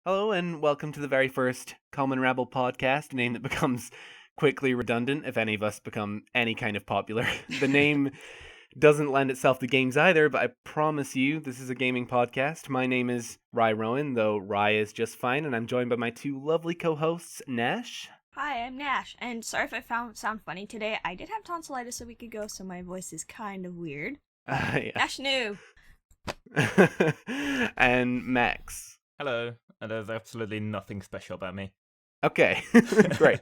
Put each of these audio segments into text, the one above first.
Hello and welcome to the very first Common Rabble podcast, a name that becomes quickly redundant if any of us become any kind of popular. The name doesn't lend itself to games either, but I promise you this is a gaming podcast. My name is Rye Rowan, though Rye is just fine, and I'm joined by my two lovely co-hosts, Nash. Hi, I'm Nash, and sorry if I sound funny today. I did have tonsillitis a week ago, so my voice is kind of weird. Yeah. Nash knew. And Max. Hello, and there's absolutely nothing special about me. Okay, great.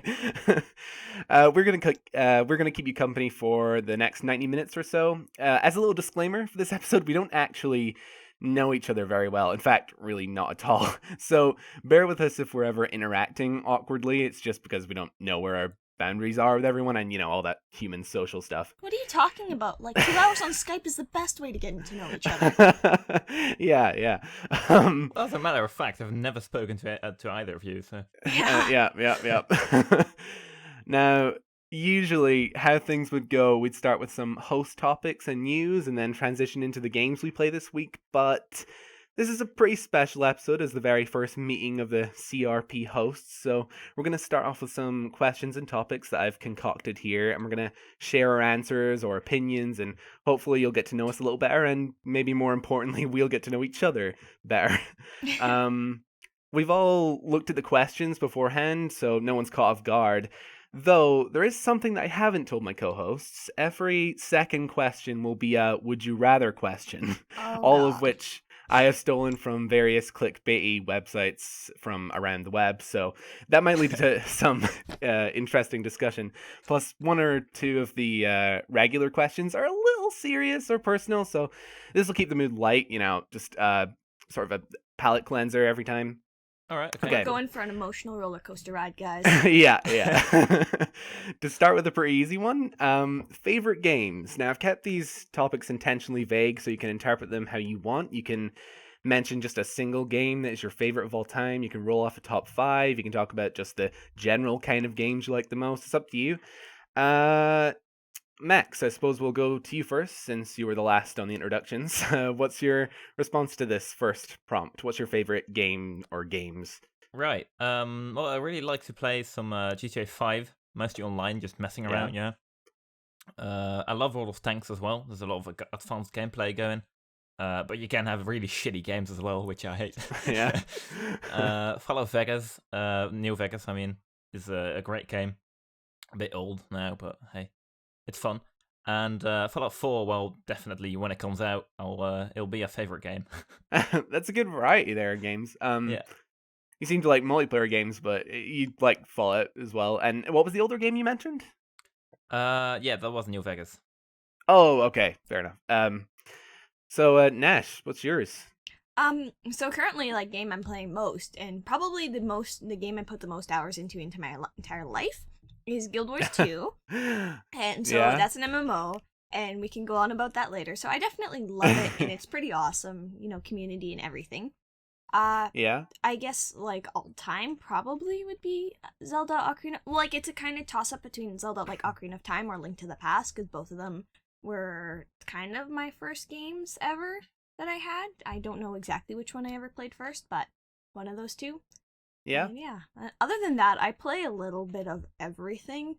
We're gonna keep you company for the next 90 minutes or so. As a little disclaimer for this episode, we don't actually know each other very well. In fact, really not at all. So bear with us if we're ever interacting awkwardly. It's just because we don't know where our boundaries are with everyone, and all that human social stuff. What are you talking about? Like 2 hours on Skype is the best way to get to know each other. Yeah. Well, as a matter of fact, I've never spoken to either of you, so... Yeah. Now, usually how things would go, we'd start with some host topics and news and then transition into the games we play this week, but this is a pretty special episode as the very first meeting of the CRP hosts, so we're going to start off with some questions and topics that I've concocted here, and we're going to share our answers or opinions, and hopefully you'll get to know us a little better, and maybe more importantly, we'll get to know each other better. We've all looked at the questions beforehand, so no one's caught off guard. Though, there is something that I haven't told my co-hosts. Every second question will be a would you rather question, Oh, all of God. which I have stolen from various clickbaity websites from around the web, so that might lead to some interesting discussion. Plus, one or two of the regular questions are a little serious or personal, so this will keep the mood light, just sort of a palate cleanser every time. Alright, Okay. We're going for an emotional roller coaster ride, guys. Yeah. To start with a pretty easy one, favorite games. Now, I've kept these topics intentionally vague so you can interpret them how you want. You can mention just a single game that is your favorite of all time. You can roll off a top 5. You can talk about just the general kind of games you like the most. It's up to you. Max, I suppose we'll go to you first since you were the last on the introductions. What's your response to this first prompt? What's your favorite game or games? Right. Well, I really like to play some GTA 5, mostly online, just messing around, yeah. I love World of Tanks as well. There's a lot of advanced gameplay going. But you can have really shitty games as well, which I hate. Yeah. Fallout Vegas, New Vegas, I mean, is a great game. A bit old now, but hey, it's fun. And Fallout 4, well, definitely when it comes out, it'll be a favorite game. That's a good variety there of games. Yeah. You seem to like multiplayer games, but you like Fallout as well. And what was the older game you mentioned? Yeah, that was New Vegas. Oh, okay, fair enough. So Nash, what's yours? So currently, like, game I'm playing most, and probably the game I put the most hours into my entire life is Guild Wars 2. And so Yeah. that's an MMO, and we can go on about that later. So I definitely love it, and it's pretty awesome, community and everything. Yeah. I guess, like, all time probably would be Zelda Ocarina. Well, like, it's a kind of toss up between Zelda, like, Ocarina of Time or Link to the Past, because both of them were kind of my first games ever that I had. I don't know exactly which one I ever played first, but one of those two. Yeah. And yeah. Other than that, I play a little bit of everything.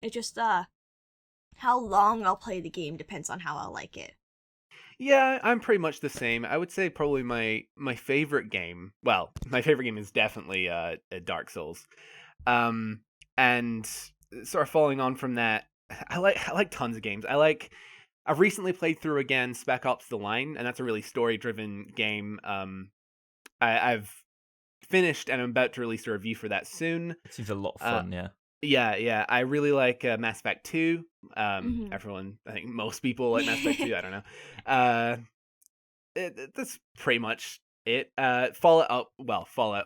It just, how long I'll play the game depends on how I like it. Yeah, I'm pretty much the same. I would say probably my favorite game. Well, my favorite game is definitely Dark Souls. And sort of following on from that, I like tons of games. I've recently played through again Spec Ops: The Line, and that's a really story-driven game. I've finished and I'm about to release a review for that soon. It seems a lot of fun, yeah. Yeah. I really like Mass Effect 2. Mhm. Everyone, I think most people like Mass Effect 2. I don't know. That's pretty much it. Fallout,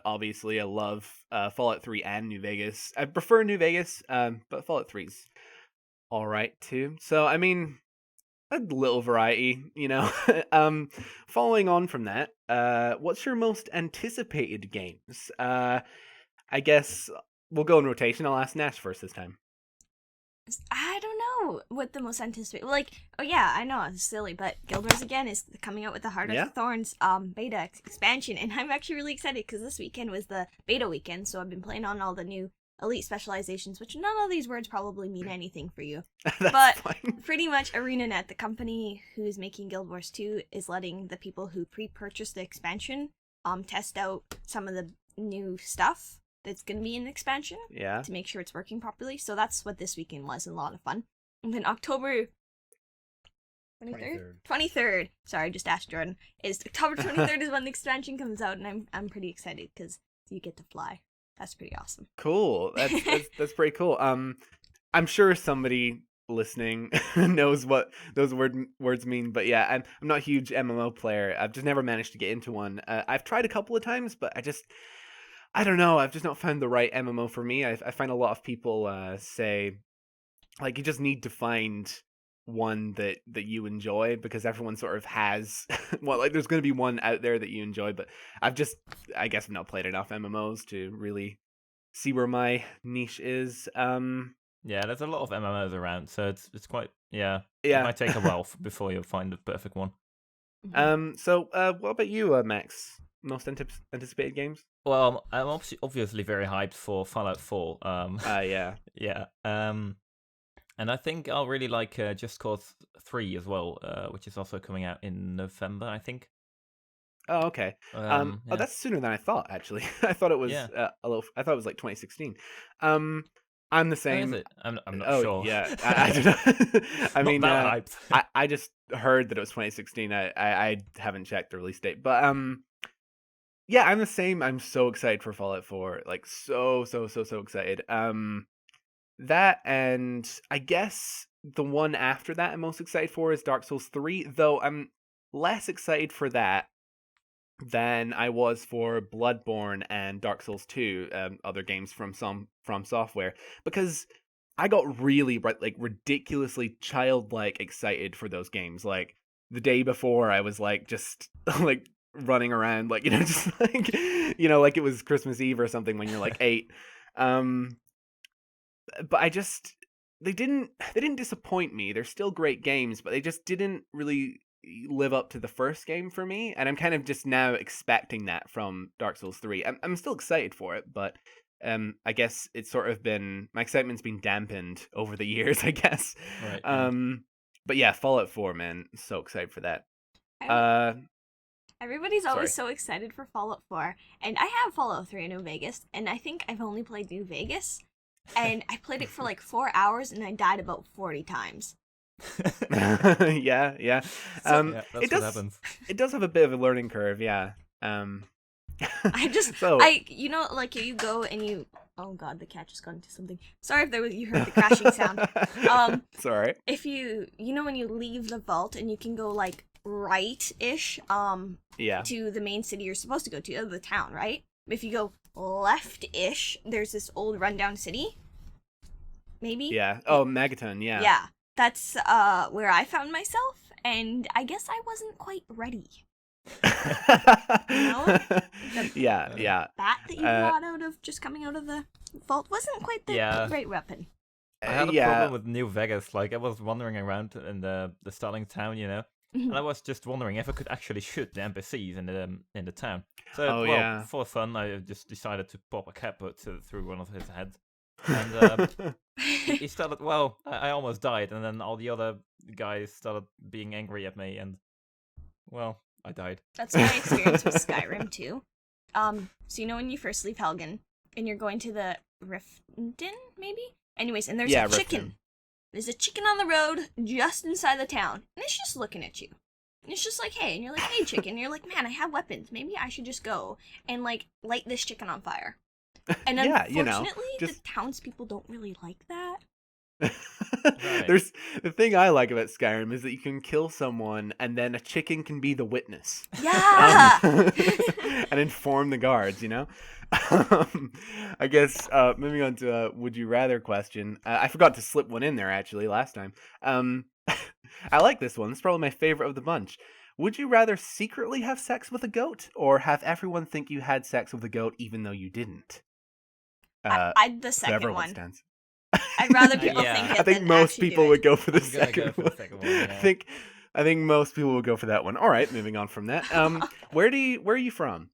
obviously, I love Fallout 3 and New Vegas. I prefer New Vegas, but Fallout 3's all right too. So, I mean, a little variety, Following on from that, what's your most anticipated games? I guess we'll go in rotation. I'll ask Nash first this time. I don't know. know what the most anticipated. Like, oh yeah, I know it's silly, but Guild Wars again is coming out with the Heart of Yeah. the Thorns beta expansion, and I'm actually really excited because this weekend was the beta weekend, so I've been playing on all the new elite specializations, which none of these words probably mean anything for you. That's But fine. pretty much ArenaNet, the company who's making Guild Wars 2, is letting the people who pre-purchased the expansion test out some of the new stuff that's going to be in the expansion Yeah. to make sure it's working properly. So that's what this weekend was, and a lot of fun. And then October 23rd. Sorry, I just asked Jordan. Is October 23rd is when the expansion comes out, and I'm pretty excited because you get to fly. That's pretty awesome. Cool. That's pretty cool. I'm sure somebody listening knows what those words mean, but yeah, I'm not a huge MMO player. I've just never managed to get into one. I've tried a couple of times, but I don't know. I've just not found the right MMO for me. I find a lot of people say like you just need to find one that you enjoy because everyone sort of has well, like there's going to be one out there that you enjoy, but I guess I've not played enough MMOs to really see where my niche is. Yeah, there's a lot of MMOs around, so it's quite It Yeah. might take a while before you find the perfect one. So what about you, Max? Most anticipated games? Well, I'm obviously very hyped for Fallout 4. Yeah. Yeah. And I think I'll really like Just Cause 3 as well, which is also coming out in November, I think. Oh, okay. Yeah. Oh, that's sooner than I thought. Actually, I thought it was Yeah. I thought it was like 2016. I'm the Oh, same. is it? I'm not Oh, sure. yeah. I don't know. I Not mean, that hyped. I just heard that it was 2016. I haven't checked the release date, but yeah, I'm the same. I'm so excited for Fallout 4. Like so excited. That and I guess the one after that I'm most excited for is Dark Souls 3, though I'm less excited for that than I was for Bloodborne and Dark Souls 2, other games from Software, because I got really like ridiculously childlike excited for those games. Like the day before, I was like just like running around, like just like like it was Christmas Eve or something when you're like 8. But they didn't disappoint me. They're still great games, but they just didn't really live up to the first game for me, and I'm kind of just now expecting that from Dark Souls 3. I'm still excited for it, but I guess it's sort of been my excitement's been dampened over the years, I guess. Right. Yeah. But yeah, Fallout 4, man, so excited for that. Everybody's always sorry. so excited for Fallout 4, and I have Fallout 3 in New Vegas, and I think I've only played New Vegas, and I played it for like 4 hours, and I died about 40 times. Yeah. Yeah, that's what happens. It does have a bit of a learning curve, yeah. Like you go and you. Oh god, the cat just got into something. Sorry if you heard the crashing sound. It's alright. If when you leave the vault and you can go like right-ish, Yeah. to the main city you're supposed to go to, the town, right? If you go left-ish, there's this old rundown city. Maybe. Yeah. Oh, Megaton. Yeah. Yeah. That's where I found myself, and I guess I wasn't quite ready. Yeah. Bat that you brought coming out of the vault wasn't quite the great weapon. I had a problem with New Vegas. Like I was wandering around in the starting town, and I was just wondering if I could actually shoot the NPCs in the town. So for fun, I just decided to pop a catboat through one of his heads. And he started. Well, I almost died, and then all the other guys started being angry at me, and well, I died. That's my experience with Skyrim too. So when you first leave Helgen and you're going to the Riften, maybe. Anyways, and there's a chicken. Riften. There's a chicken on the road just inside the town, and it's just looking at you. And it's just like, hey, and you're like, hey, chicken. And you're like, man, I have weapons. Maybe I should just go and like light this chicken on fire. And unfortunately, the townspeople don't really like that. Right. There's the thing I like about Skyrim is that you can kill someone and then a chicken can be the witness. Yeah. And inform the guards, I guess moving on to a would you rather question. I forgot to slip one in there actually last time. I like this one. It's probably my favorite of the bunch. Would you rather secretly have sex with a goat or have everyone think you had sex with a goat even though you didn't? I the second whoever one. stands. I'd rather people Yeah. think I it think than most actually people do would it. go for the I'm gonna second go for one. the second one. Yeah. I think most people will go for that one. All right, moving on from that. Where are you from?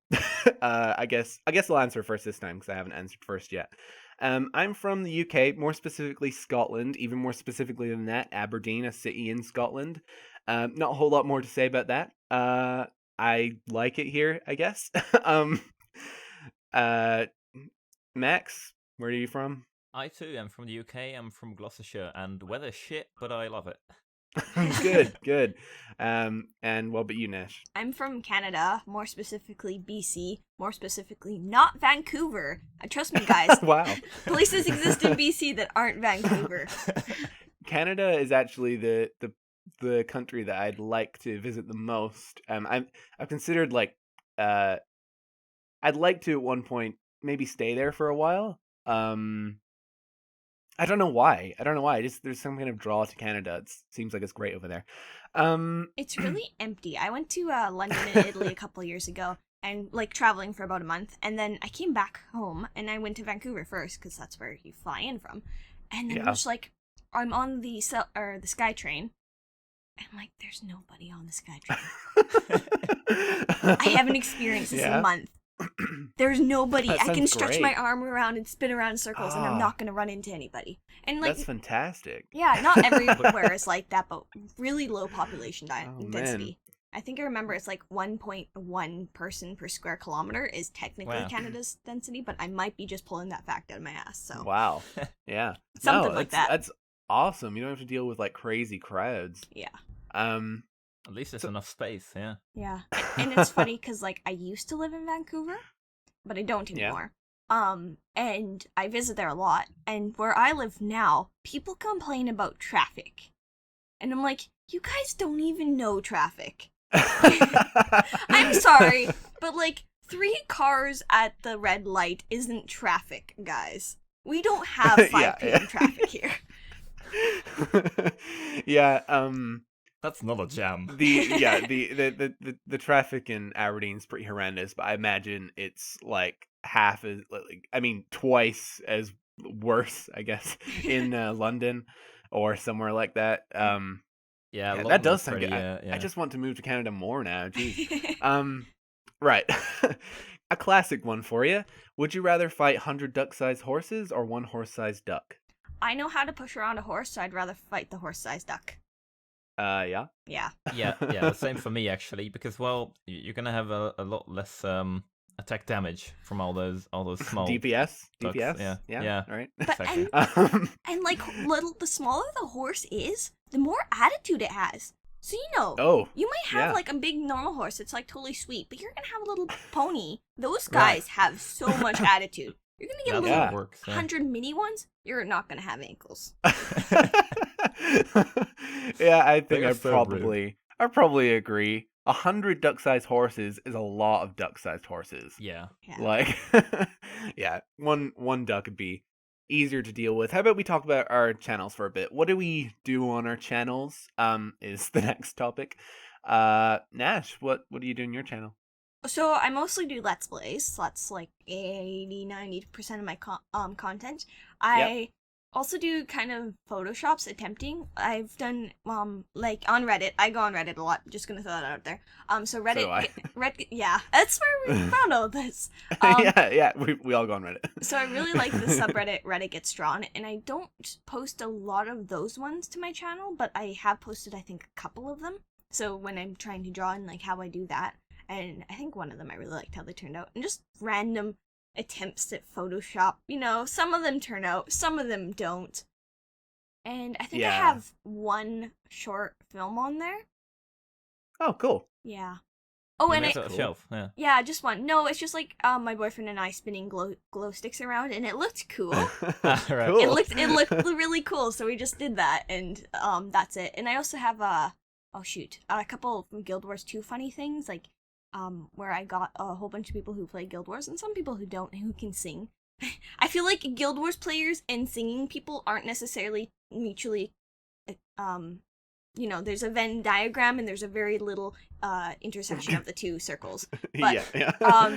I guess I'll answer first this time because I haven't answered first yet. I'm from the UK, more specifically Scotland. Even more specifically than that, Aberdeen, a city in Scotland. Not a whole lot more to say about that. I like it here, I guess. um, uh, Max, where are you from? I too am from the UK. I'm from Gloucestershire, and the weather's shit, but I love it. Good. And what about you, Nash? I'm from Canada, more specifically BC, more specifically not Vancouver. Trust me, guys. Wow. Places exist in BC that aren't Vancouver. Canada is actually the country that I'd like to visit the most. I've considered I'd like to at one point maybe stay there for a while. I don't know why. Just there's some kind of draw to Canada. It seems like it's great over there. It's really empty. I went to London and Italy a couple years ago, and traveling for about a month, and then I came back home and I went to Vancouver first because that's where you fly in from, and then Yeah. it was I'm on the SkyTrain, and I'm like, there's nobody on the SkyTrain. I haven't experienced this in a month. There's nobody. That I can sounds stretch great. my arm around and spin around in circles, and I'm not gonna run into anybody. And That's fantastic. yeah, not everywhere is like that, but really low population Oh, density. I think I remember it's 1.1 person per square kilometer is technically Wow. Canada's density, but I might be just pulling that fact out of my ass. So Wow. Yeah. Something like that. That's awesome. You don't have to deal with crazy crowds. yeah, At least there's enough space. Yeah. yeah, and it's funny because I used to live in Vancouver, but I don't Yeah. anymore. And I visit there a lot, and where I live now, people complain about traffic, and I'm like, you guys don't even know traffic. I'm sorry, but 3 cars at the red light isn't traffic, guys. We don't have 5 Yeah, p.m. yeah. traffic here. Yeah, That's not a jam. the traffic in Aberdeen's pretty horrendous, but I imagine it's half as twice as worse, I guess, in London or somewhere like that. Yeah, Yeah, that London's does sound pretty, good. yeah. I just want to move to Canada more now. Jeez. Right. A classic one for you. Would you rather fight 100 duck-sized horses or 1 horse-sized duck? I know how to push around a horse, so I'd rather fight the horse-sized duck. Yeah. Yeah. Yeah, the same for me actually, because you're gonna have a lot less attack damage from all those small DPS. ducks, DPS. yeah. All right. But Exactly. and the smaller the horse is, the more attitude it has. So Oh. you might have yeah. a big normal horse that's totally sweet, but you're gonna have a little pony. Those Right. guys have so much attitude. You're gonna get a That's little how Yeah. it works. Yeah. 100 mini ones. You're not gonna have ankles. Yeah, I think They're so I probably agree. 100 duck-sized horses is a lot of duck-sized horses. Yeah. Yeah. Yeah, one duck would be easier to deal with. How about we talk about our channels for a bit? What do we do on our channels? Is the next topic. Nash, what do you do in your channel? So I mostly do Let's Plays. That's 80-90% of my content. I also do kind of Photoshops attempting. I've done on Reddit. I go on Reddit a lot. Just gonna throw that out there. So Reddit, So do yeah, that's where we found all this. Yeah, we all go on Reddit. So I really like the subreddit Reddit Gets Drawn, and I don't post a lot of those ones to my channel, but I have posted I think a couple of them. So when I'm trying to draw and how I do that, and I think one of them I really liked how they turned out, and just random attempts at Photoshop. Some of them turn out, some of them don't. And I think I Yeah. have one short film on there. Oh, cool. Yeah. Oh, and It's I on a Cool. shelf. Yeah. yeah, just one. No, it's just my boyfriend and I spinning glow sticks around, and it looked cool. Right. Cool. It looked really cool, so we just did that, and that's it. And I also have a couple of Guild Wars 2 funny things, where I got a whole bunch of people who play Guild Wars and some people who don't and who can sing. I feel like Guild Wars players and singing people aren't necessarily mutually there's a Venn diagram and there's a very little intersection of the two circles. But, yeah.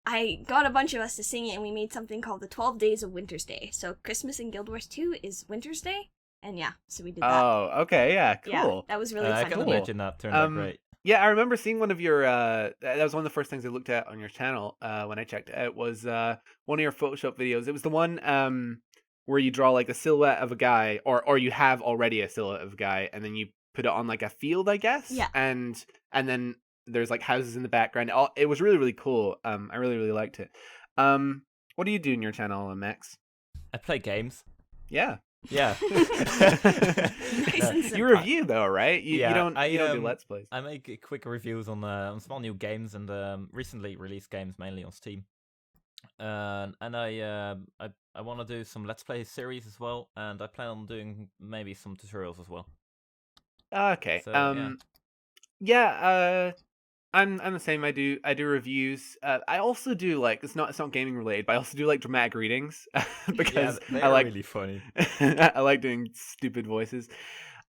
I got a bunch of us to sing it, and we made something called the 12 Days of Winter's Day. So Christmas in Guild Wars 2 is Winter's Day, and yeah, so we did that. Oh, okay, yeah, Yeah, cool. that was really I fun. can Cool. imagine that turned out great. Yeah, I remember seeing one of your. That was one of the first things I looked at on your channel when I checked it out. Was one of your Photoshop videos. It was the one where you draw like a silhouette of a guy, or you have already a silhouette of a guy, and then you put it on like a field, I guess. Yeah. And then there's like houses in the background. It was really, really cool. I really, really liked it. What do you do in your channel, Max? I play games. Yeah. Yeah. Nice and You simple. review though, right? You Yeah, don't I, you don't do um, Let's Plays. I make quick reviews on small new games and recently released games, mainly on Steam. And I want to do some Let's Play series as well, and I plan on doing maybe some tutorials as well. Okay. So, Yeah. I'm the same. I do reviews. I also do like it's not gaming related, but I also do like dramatic readings because they I are like really funny. I like doing stupid voices.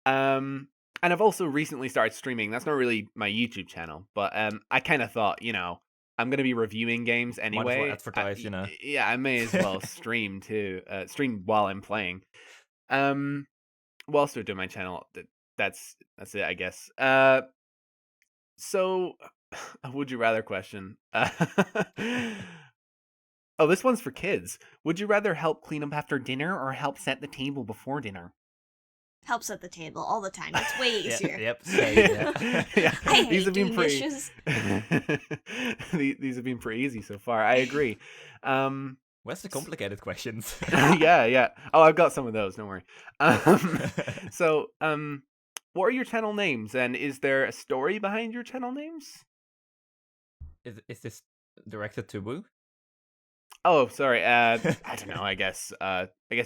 And I've also recently started streaming. That's not really my YouTube channel, but I kind of thought, I'm gonna be reviewing games Might as anyway. well advertise, you know. Yeah, I may as well stream too. Stream while I'm playing. What else do I do on my channel? That's it, I guess. So, a would you rather question. Oh, this one's for kids. Would you rather help clean up after dinner or help set the table before dinner? Helps at the table all the time. It's way easier. Yep, same, yeah. Yeah, I these hate have been doing pretty. dishes. These have been pretty easy so far. I agree. Where's the complicated questions? Yeah. Oh, I've got some of those. Don't worry. So, what are your channel names, and is there a story behind your channel names? Is this directed to Woo? Oh, sorry. I don't know. I guess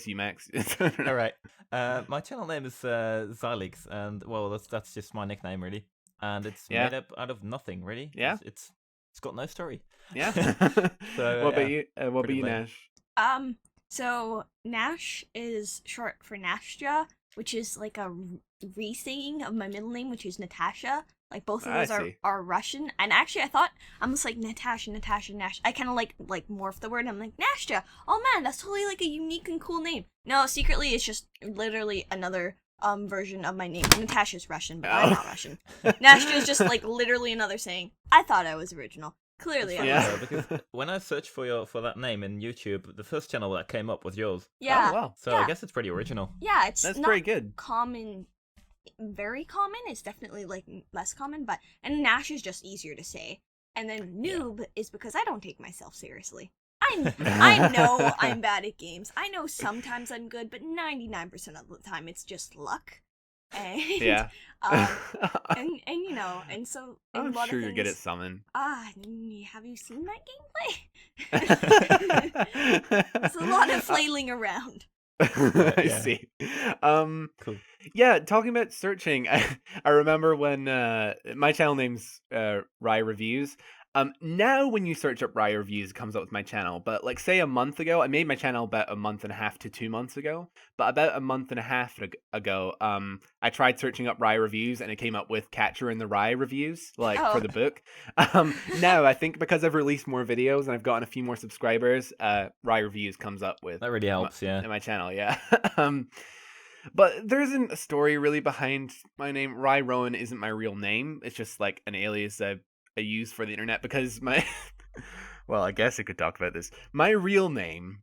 you, Max. All right. My channel name is Xylix, and well, that's just my nickname, really. And it's made up out of nothing, really. Yeah. It's got no story. Yeah. So, what about yeah, you? What about pretty you, lame. Nash? So Nash is short for Nastya, which is like a re-saying of my middle name, which is Natasha. Like both of I those see. are Russian, and actually I thought I'm just like Natasha, Nash. I kind of like morph the word. I'm like Nastya. Oh man, that's totally like a unique and cool name. No, secretly it's just literally another version of my name. Natasha's Russian, but I'm not Russian. Nastya is just like literally another saying. I thought I was original. Clearly, I Yeah. wasn't. Because when I searched for that name in YouTube, the first channel that came up was yours. Yeah. Oh, wow. So Yeah. I guess it's pretty original. Yeah, it's That's not pretty good. common, very common. It's definitely like less common, and Nash is just easier to say. And then noob is because I don't take myself seriously. I know I'm bad at games. I know sometimes I'm good, but 99% of the time it's just luck. And Yeah. and so in I'm a lot sure of you're good at things- summon. have you seen that gameplay? It's a lot of flailing around. I Yeah. see. Cool. Yeah, talking about searching, I remember when my channel name's Rye Reviews. Now when you search up Rye Reviews, it comes up with my channel. But like, say a month ago, I made my channel about a month and a half to 2 months ago. But about a month and a half ago, I tried searching up Rye Reviews, and it came up with Catcher in the Rye Reviews, like Oh. for the book. Now I think because I've released more videos and I've gotten a few more subscribers, Rye Reviews comes up with That really helps, yeah. in my channel, yeah. But there isn't a story really behind my name. Rye Rowan isn't my real name. It's just like an alias I use for the internet because my well, I guess I could talk about this. My real name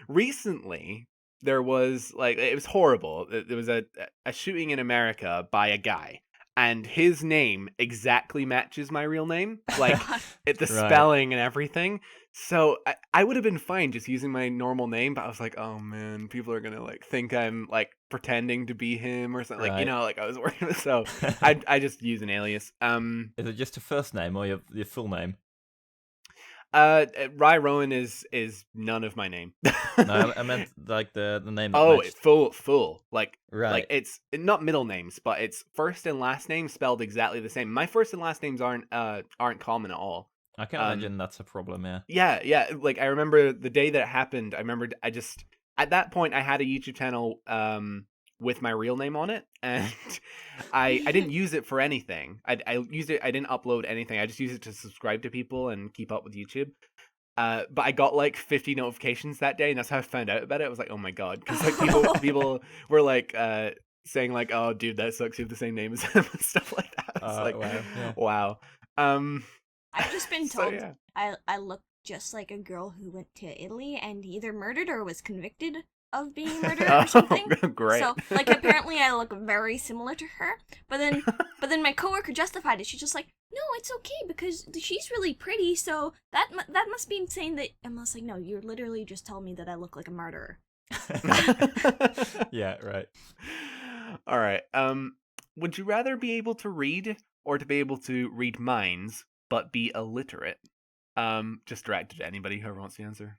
recently there was like it was horrible. There was a shooting in America by a guy, and his name exactly matches my real name. Like the Right. spelling and everything. So I would have been fine just using my normal name, but I was like, oh man, people are gonna like think I'm like pretending to be him or something. Like, Right. like I was worried. So I just use an alias. Is it just your first name or your full name? Rye Rowan is none of my name. No, I meant like the name. That Oh, matched. full. Like Right. it's not middle names, but it's first and last name spelled exactly the same. My first and last names aren't common at all. I can imagine that's a problem, yeah. Yeah. Like I remember the day that it happened. I remembered I just at that point I had a YouTube channel with my real name on it, and I didn't use it for anything. I used it. I didn't upload anything. I just used it to subscribe to people and keep up with YouTube. But I got like 50 notifications that day, and that's how I found out about it. I was like, oh my god, because like people were like saying like, oh dude, that sucks. You have the same name as him and stuff like that. It's like, wow. Yeah. wow. I've just been So, told yeah. I look just like a girl who went to Italy and either murdered or was convicted of being murdered or something. Great. So like apparently I look very similar to her. But then my coworker justified it. She's just like, no, it's okay because she's really pretty. So that must be saying that. I'm just like, no, you're literally just telling me that I look like a murderer. Yeah, right. All right. Would you rather be able to read or to be able to read minds but be illiterate? Just directed to anybody whoever wants to answer.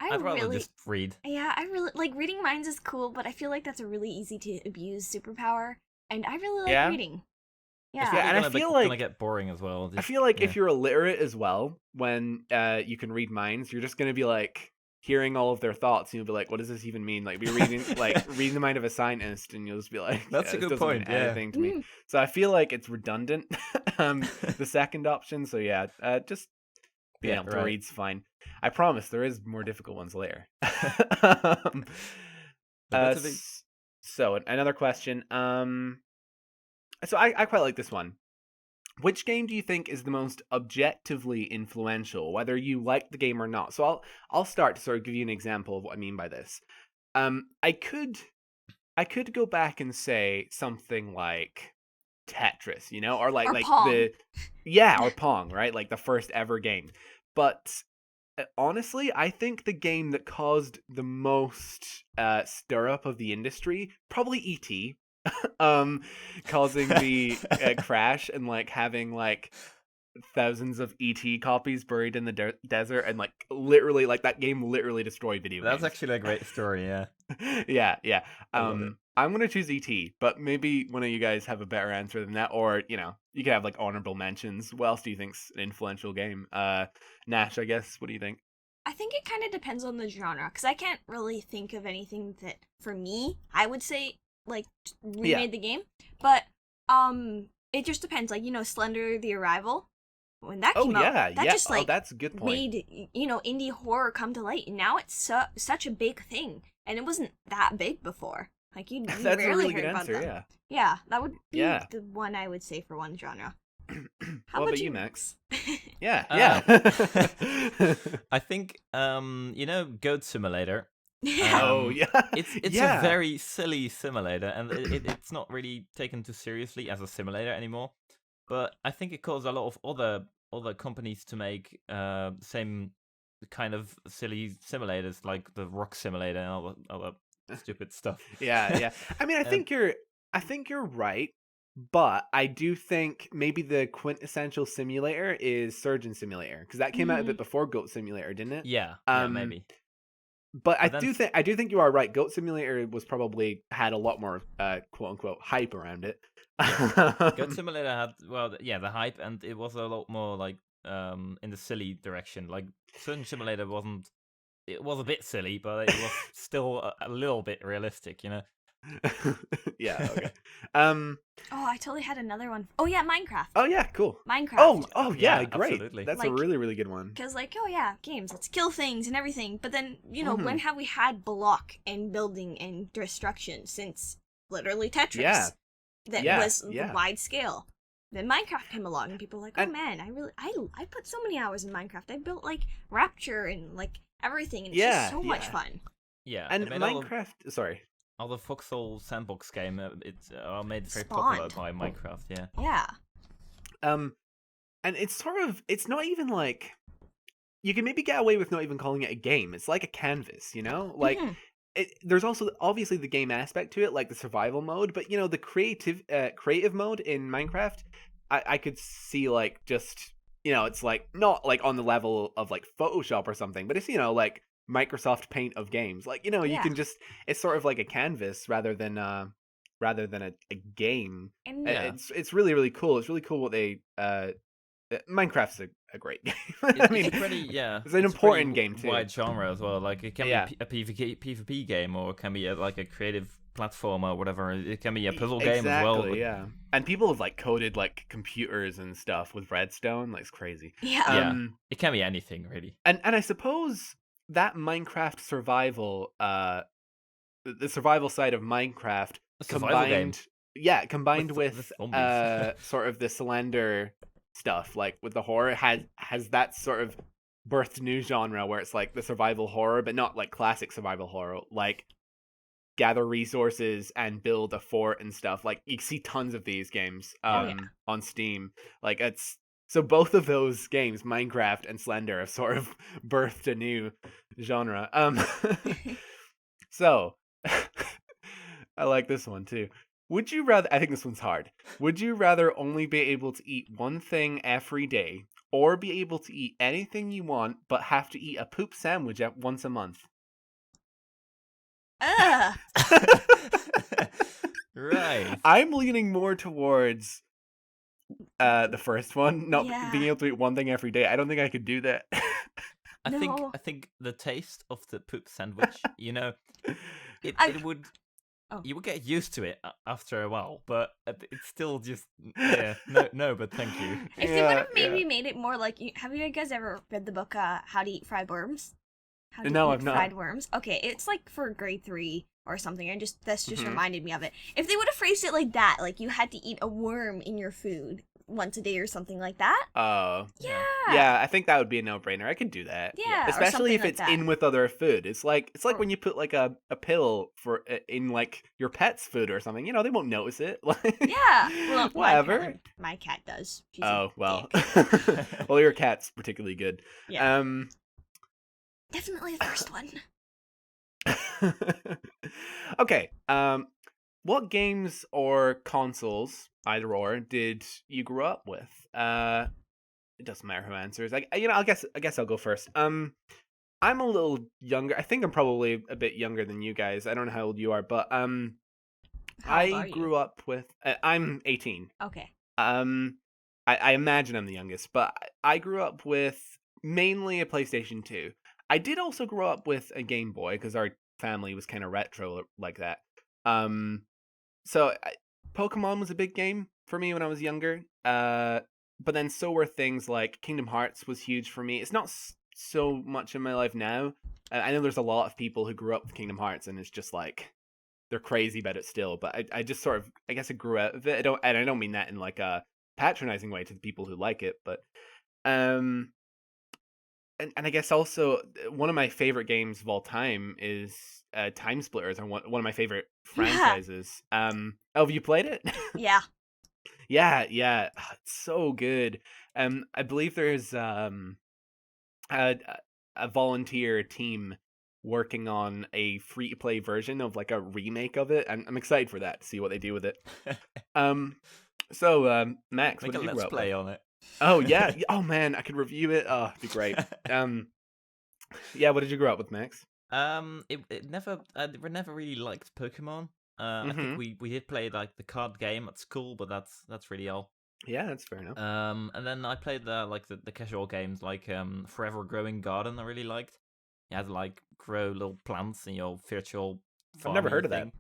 I'd rather really, just read. yeah, I really like reading minds is cool, but I feel like that's a really easy to abuse superpower, and I really like Yeah? reading. Yeah, Yeah, and I it's feel gonna like- get boring as well. I feel like if you're illiterate as well, when you can read minds, you're just gonna be like hearing all of their thoughts, and you'll be like, "What does this even mean?" Like, be reading reading the mind of a scientist, and you'll just be like, That's a this good doesn't mean point, yeah. anything to me. So I feel like it's redundant. The second option. So yeah, just being Yeah, able to right. read's fine. I promise there is more difficult ones later. better be- So another question. So I quite like this one. Which game do you think is the most objectively influential, whether you like the game or not? So I'll start to sort of give you an example of what I mean by this. I could go back and say something like Tetris, you know, or like Pong. or Pong, right? Like the first ever game. But honestly, I think the game that caused the most stir up of the industry, probably E.T. Causing the crash and like having like thousands of ET copies buried in the desert, and like literally like that game literally destroyed video That's games. actually a great story, yeah. Yeah. I love it. I'm gonna choose ET, but maybe one of you guys have a better answer than that, or you know, you could have like honorable mentions. What else do you think's an influential game? Nash, I guess. What do you think? I think it kind of depends on the genre, because I can't really think of anything that for me I would say like remade the game, but it just depends. Like, you know, Slender the Arrival, when that came out, that just like that's a good point. made, you know, indie horror come to light, and now it's such a big thing, and it wasn't that big before. Like you That's rarely a really heard good about answer. them. Yeah. That would be Yeah. the one I would say for one genre. What about you, Max? Yeah. I think you know, Goat Simulator. Oh yeah. It's a very silly simulator, and it's not really taken too seriously as a simulator anymore. But I think it caused a lot of other companies to make same kind of silly simulators, like the Rock Simulator and all the other stupid stuff. Yeah. I mean, I think you're right, but I do think maybe the quintessential simulator is Surgeon Simulator, because that came out a bit before Goat Simulator, didn't it? Yeah, maybe. But I then do think you are right. Goat Simulator was probably had a lot more quote unquote hype around it. Goat Simulator had the hype, and it was a lot more like in the silly direction. Like Surgeon Simulator wasn't. It was a bit silly, but it was still a little bit realistic, you know. Yeah. Okay. Oh, I totally had another one. Oh yeah, Minecraft. Oh yeah. Cool. Minecraft. Oh yeah. Yeah, Great. absolutely. That's a Like- really really good one. Because, like, oh yeah, games, let's kill things and everything. But then, you know, Mhm. when have we had block and building and destruction since literally Tetris? Yeah. That Yeah, was yeah. wide scale. Then Minecraft came along and people were like, oh And- man, I put so many hours in Minecraft. I built, like, Rapture and, like, everything. And it's Yeah, just so much yeah. fun. Yeah, And it made all the- Minecraft. Sorry. all the Foxhole sandbox game, it's made very Spawned. popular by Minecraft. Yeah. Yeah. And it's sort of, it's not even like, you can maybe get away with not even calling it a game. It's like a canvas, you know? Like, Mhm. there's also obviously the game aspect to it, like the survival mode, but you know, the creative mode in Minecraft, I could see like just, you know, it's like not like on the level of like Photoshop or something, but it's, you know, like Microsoft Paint of games. Like, you know, you Yeah. can just, it's sort of like a canvas rather than a game. And Yeah. It's really really cool. It's really cool what they Minecraft's a great game. It's, I mean, it's pretty, yeah. it's an a important pretty game, too. Wide genre as well. Like it can Yeah. be a PvP game, or it can be like a creative platformer or whatever. It can be a puzzle game as well. Exactly, yeah. And people have like coded like computers and stuff with Redstone. Like, it's crazy. Yeah. Yeah, it can be anything really. And I suppose that Minecraft survival, the survival side of Minecraft A survival game. combined With with zombies. sort of the Slender stuff, like with the horror, has that sort of birthed new genre where it's like the survival horror, but not like classic survival horror, like gather resources and build a fort and stuff. Like, you see tons of these games on Steam. Like, it's so both of those games, Minecraft and Slender, have sort of birthed a new genre. So I like this one too. Would you rather, I think this one's hard. Would you rather only be able to eat one thing every day, or be able to eat anything you want but have to eat a poop sandwich once a month? Ugh. Right. I'm leaning more towards the first one, not Yeah. being able to eat one thing every day. I don't think I could do that. No. I think the taste of the poop sandwich, it would. Oh. You would get used to it after a while, but it's still just no. But thank you. If they would have maybe made it more like, have you guys ever read the book How to Eat Fried Worms? How to No, Eat I've not. Fried Worms. Okay, it's like for grade 3 or something, and this just Mhm. reminded me of it. If they would have phrased it like that, like you had to eat a worm in your food once a day or something like that. Oh. Yeah. Yeah, I think that would be a no-brainer. I could do that. Yeah, or especially something if like it's that. in with other food. It's like Or- when you put like a pill for in like your pet's food or something. They won't notice it. Like, Yeah. Well, whatever. My cat does. She's a Oh well. dick. Well, your cat's particularly good. Yeah. Definitely the first one. Okay. What games or consoles, either or, did you grow up with? It doesn't matter who answers. I guess I'll go first. I'm a little younger. I think I'm probably a bit younger than you guys. I don't know how old you are, but How old I are you? grew up with. I'm 18. Okay. I imagine I'm the youngest, but I grew up with mainly a PlayStation 2. I did also grow up with a Game Boy because our family was kind of retro like that. So Pokemon was a big game for me when I was younger. But then so were things like Kingdom Hearts was huge for me. It's not so much in my life now. I know there's a lot of people who grew up with Kingdom Hearts and it's just like they're crazy about it still. But I just sort of, I guess I grew out of it. I don't mean that in like a patronizing way to the people who like it, but and I guess also one of my favorite games of all time is Time Splitters, and one of my favorite franchises. Have you played it? Yeah. Yeah, it's so good. I believe there's a volunteer team working on a free to play version of like a remake of it, and I'm excited for that to see what they do with it. So Max, Make what a did you let's grow up play with? on it. Oh yeah, oh man, I could review it. Oh, it'd be great. Yeah, what did you grow up with, Max? It never. I never really liked Pokemon. I think we did play like the card game at school, but that's really all. Yeah, that's fair enough. And then I played the casual games like Forever Growing Garden. I really liked. You had to like grow little plants in your virtual. I've never heard of thing. that.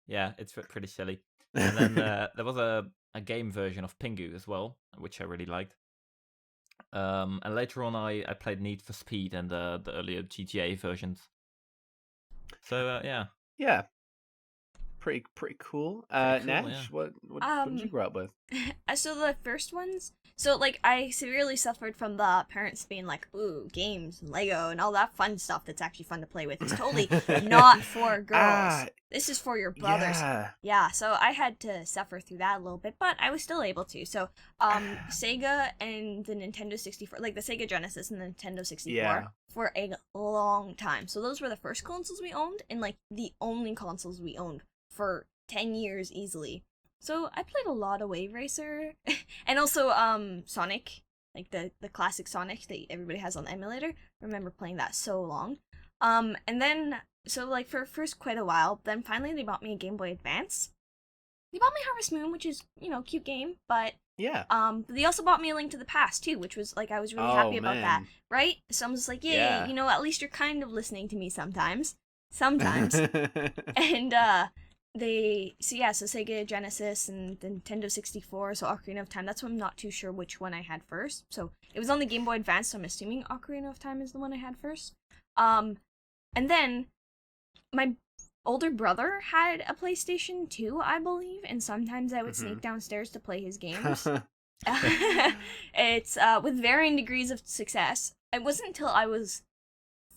Yeah, it's pretty silly. And then there was a game version of Pingu as well, which I really liked. And later on, I played Need for Speed and the earlier GTA versions. So yeah. Yeah. Pretty cool. Pretty cool, Nash, yeah. what did you grow up with? So the first ones, so like I severely suffered from the parents being like, ooh, games and Lego and all that fun stuff that's actually fun to play with. It's totally not for girls. This is for your brothers. Yeah, so I had to suffer through that a little bit, but I was still able to. So Sega and the Nintendo 64, like the Sega Genesis and the Nintendo 64 for a long time. So those were the first consoles we owned and like the only consoles we owned for 10 years easily. So I played a lot of Wave Racer and also Sonic, like the classic Sonic that everybody has on the emulator. I remember playing that so long. And then so like for first quite a while, then finally they bought me a Game Boy Advance. They bought me Harvest Moon, which is, cute game, but yeah. But they also bought me A Link to the Past too, which was like I was really happy about that, right? So I'm just like, yay, at least you're kind of listening to me sometimes. And So Sega Genesis and the Nintendo 64, so Ocarina of Time. That's why I'm not too sure which one I had first. So it was on the Game Boy Advance, so I'm assuming Ocarina of Time is the one I had first. And then my older brother had a PlayStation 2, I believe, and sometimes I would sneak downstairs to play his games. It's with varying degrees of success. It wasn't until I was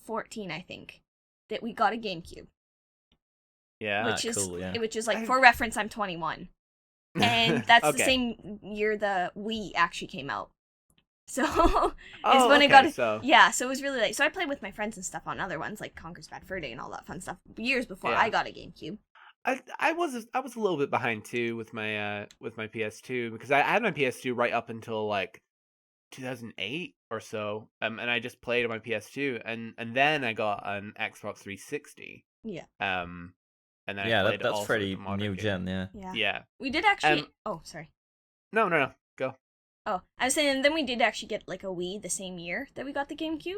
14, I think, that we got a GameCube. Yeah. Which is cool, yeah. which is like, for reference, I'm 21. And that's the same year the Wii actually came out. So is when I got it. So it was really late. So I played with my friends and stuff on other ones like Conker's Bad Fur Day and all that fun stuff years before I got a GameCube. I was a little bit behind too with my PS2 because I had my PS2 right up until like 2008 or so, and I just played on my PS2, and then I got an Xbox 360. Yeah. And then I played that's pretty new gen. Yeah. We did actually. Sorry. No, go. Oh, I was saying, and then we did actually get like a Wii the same year that we got the GameCube.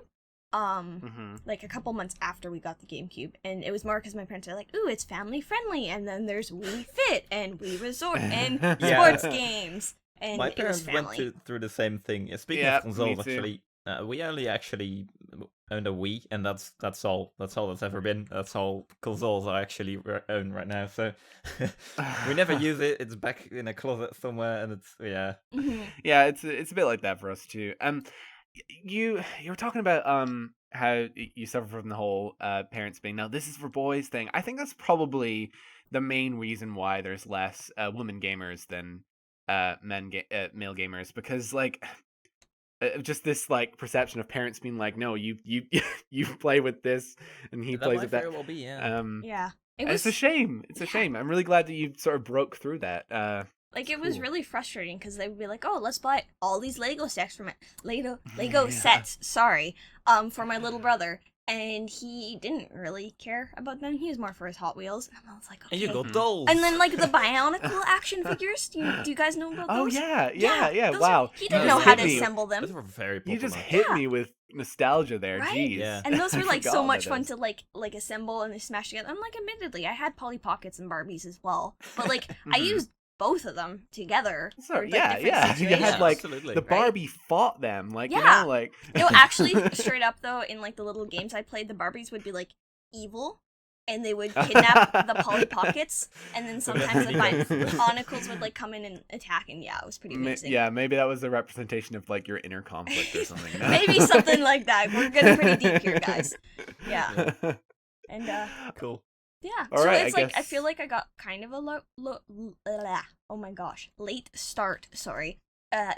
Like a couple months after we got the GameCube, and it was more because my parents are like, "Ooh, it's family friendly," and then there's Wii Fit and Wii Resort and sports games. And my parents went through the same thing. Speaking of consoles, actually, we only actually owned a Wii, and that's all. That's all that's ever been. That's all consoles I actually own right now. So we never use it. It's back in a closet somewhere, and it's Yeah, it's a bit like that for us too. You were talking about how you suffer from the whole parents being, "No, this is for boys" thing. I think that's probably the main reason why there's less women gamers than male gamers, because like just this like perception of parents being like, "No, you play with this and he plays with that." Well be, It's a shame. It's a shame. I'm really glad that you sort of broke through that. Like, it was really frustrating because they would be like, "Oh, let's buy all these Lego sets for Lego sets." Sorry, for my little brother, and he didn't really care about them. He was more for his Hot Wheels, and I was like, "Okay." And you got dolls. And then like the Bionicle action figures. Do you guys know about those? Oh yeah. Wow. He didn't know how to assemble them. Those were very popular. You just hit me with nostalgia there. Right? Jeez. Yeah. And those were like so much fun to like assemble and smash together. I'm like, admittedly, I had Polly Pockets and Barbies as well, but like I used both of them together. So, for, like, different you had like absolutely. the Barbie fought them, like you Yeah. know, like No, actually, straight up though, in like the little games I played, the Barbies would be like evil, and they would kidnap the Polly Pockets, and then sometimes the Bionicles would like come in and attack, and it was pretty amazing. Yeah, maybe that was a representation of like your inner conflict or something. Maybe something like that. We're getting pretty deep here, guys. Yeah. And cool. yeah, All so right, it's I like I guess- feel like I got kind of a late start. Sorry,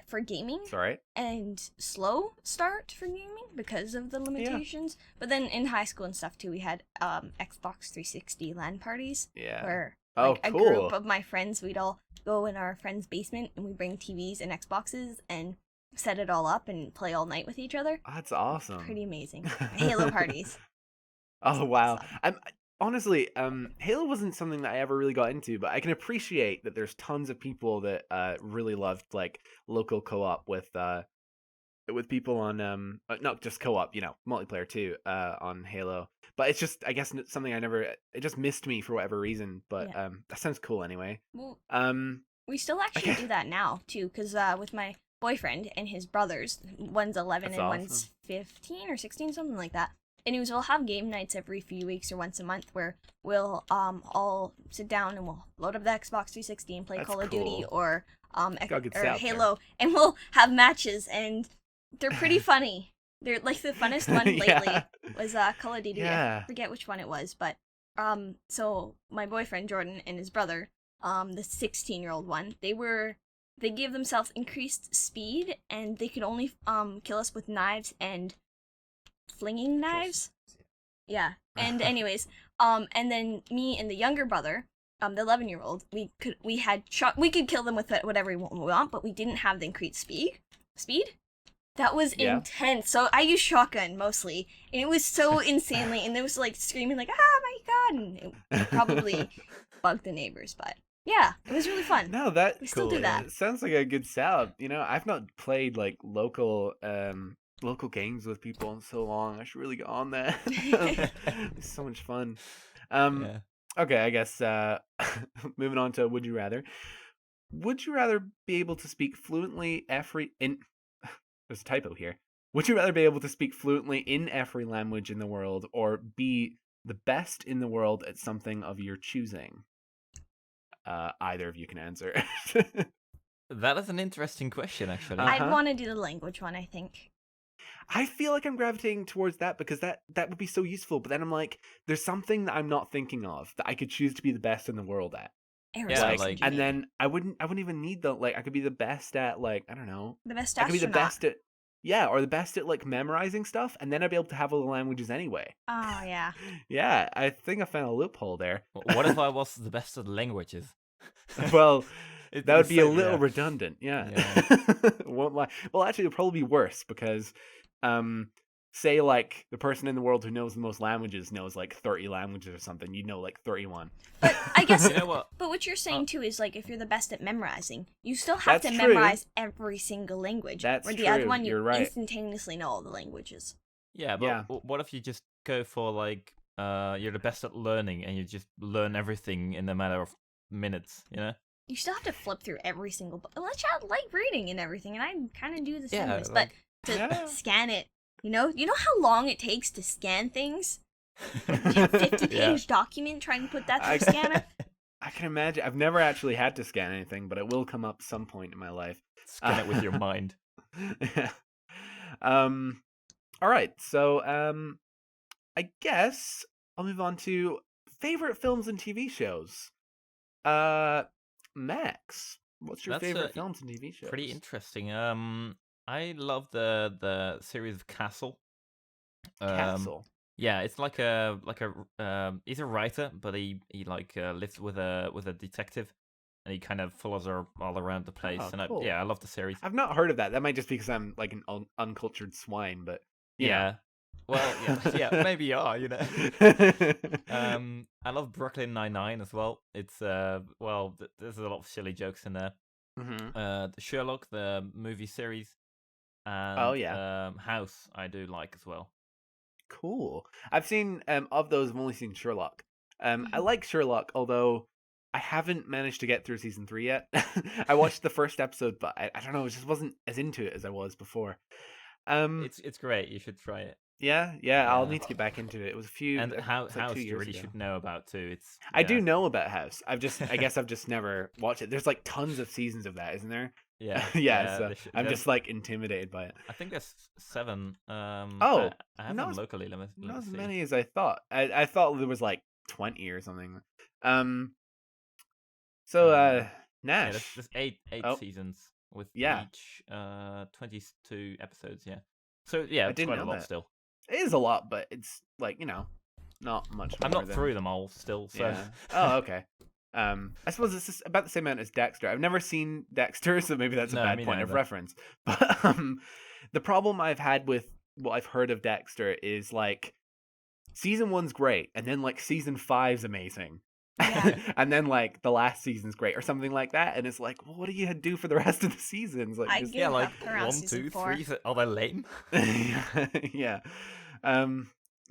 for gaming, It's all right. and slow start for gaming because of the limitations. But then in high school and stuff too, we had Xbox 360 LAN parties Yeah. where Oh, like a cool. group of my friends, we'd all go in our friend's basement and we bring TVs and Xboxes and set it all up and play all night with each other. That's awesome. Pretty amazing. Halo parties. Oh wow. Awesome. Honestly, Halo wasn't something that I ever really got into, but I can appreciate that there's tons of people that really loved like local co-op with people on not just co-op, multiplayer too, on Halo. But it's just, I guess, something it just missed me for whatever reason. But that sounds cool anyway. Well, Um, we still actually do that now too, because with my boyfriend and his brothers, one's 11 That's and awesome. one's 15 or 16, something like that. Anyways, we'll have game nights every few weeks or once a month where we'll all sit down and we'll load up the Xbox 360 and play That's Call of Duty cool. or Gotta get out Halo, and we'll have matches, and they're pretty funny. They're like the funnest one lately Yeah. was Call of Duty. Yeah. I forget which one it was, but so my boyfriend Jordan and his brother, the 16-year-old one, they gave themselves increased speed, and they could only kill us with knives and flinging knives. Yeah. And anyways, and then me and the younger brother, the 11-year-old, we could kill them with whatever we want, but we didn't have the increased speed. That was intense. So I used shotgun mostly, and it was so insanely, and they was like screaming like, "Ah, my god!" And it probably bugged the neighbors, but yeah, it was really fun. No, that's We still cool. do that. It sounds like a good setup. I've not played like local games with people in so long. I should really get on that. It's so much fun. Yeah. Okay, I guess moving on to would you rather. Would you rather be able to speak fluently every in there's a typo here. Would you rather be able to speak fluently in every language in the world or be the best in the world at something of your choosing? Either of you can answer. That is an interesting question, actually. I'd want to do the language one, I think. I feel like I'm gravitating towards that because that would be so useful. But then I'm like, there's something that I'm not thinking of that I could choose to be the best in the world at. Aerospace like- And engineer. then I wouldn't even need the I could be the best at I don't know. The best I could be the astronaut. best at or the best at memorizing stuff, and then I'd be able to have all the languages anyway. Oh, yeah. Yeah, I think I found a loophole there. What if I was the best at languages? Well, It's that would be a insane, little yeah. redundant. Yeah. Won't lie. Well, actually, it'd probably be worse because, say the person in the world who knows the most languages knows 30 languages or something. You know 31. But I guess, You know what? but what you're saying too is if you're the best at memorizing, you still have That's to true. memorize every single language. That's where the other true, one, you you're right. instantaneously know all the languages. Yeah, but Yeah. what if you just go for you're the best at learning and you just learn everything in a matter of minutes, you know? You still have to flip through every single book. Unless you like reading and everything, and I kind of do the same. Yeah, But to Yeah. scan it, you know how long it takes to scan things? You have a 50-page document trying to put that through I- a scanner. I can imagine. I've never actually had to scan anything, but it will come up some point in my life. Scan it with your mind. Yeah. All right. So, I guess I'll move on to favorite films and TV shows. Max, what's your That's favorite films and TV shows? Pretty interesting. I love the series of Castle. Castle. Yeah, it's he's a writer, but he lives with a detective, and he kind of follows her all around the place. Oh, And cool. I love the series. I've not heard of that. That might just be because I'm like an uncultured swine, but you know. Yeah. Well, yeah, maybe you are, you know. I love Brooklyn Nine-Nine as well. It's there's a lot of silly jokes in there. Mhm. Sherlock, the movie series, and Oh, yeah. House, I do like as well. Cool. I've seen of those. I've only seen Sherlock. I Mhm. like Sherlock, although I haven't managed to get through season 3 yet. I watched the first episode, but I don't know. I just wasn't as into it as I was before. It's great. You should try it. Yeah, I'll Yeah. need to get back into it. It was a few. And it House, was like 2 you years really ago. should know about too. It's I do yeah. know about House. I guess I've just never watched it. There's tons of seasons of that, isn't there? Yeah, Yeah. So they should- I'm there's- just intimidated by it. I think there's 7. Oh, I have not them as- locally. Let me Not as see. many as I thought. I thought there was 20 or something. So Yeah, Nash. there's 8 Oh. seasons with Yeah. each 22 episodes. Yeah, so yeah, I it's didn't quite a know lot that. still. It is a lot, but it's not much. I'm more not than- through them all still. So Yeah. Oh, okay. I suppose it's just about the same amount as Dexter. I've never seen Dexter, so maybe that's a No, bad me point of neither. reference. But the problem I've had with what I've heard of Dexter is season 1's great, and then season 5's amazing. Yeah. And then the last season's great or something like that, and it's well, what do you do for the rest of the seasons? I just- give yeah, up around 1, season 2, 4. 3. Are they lame? Yeah.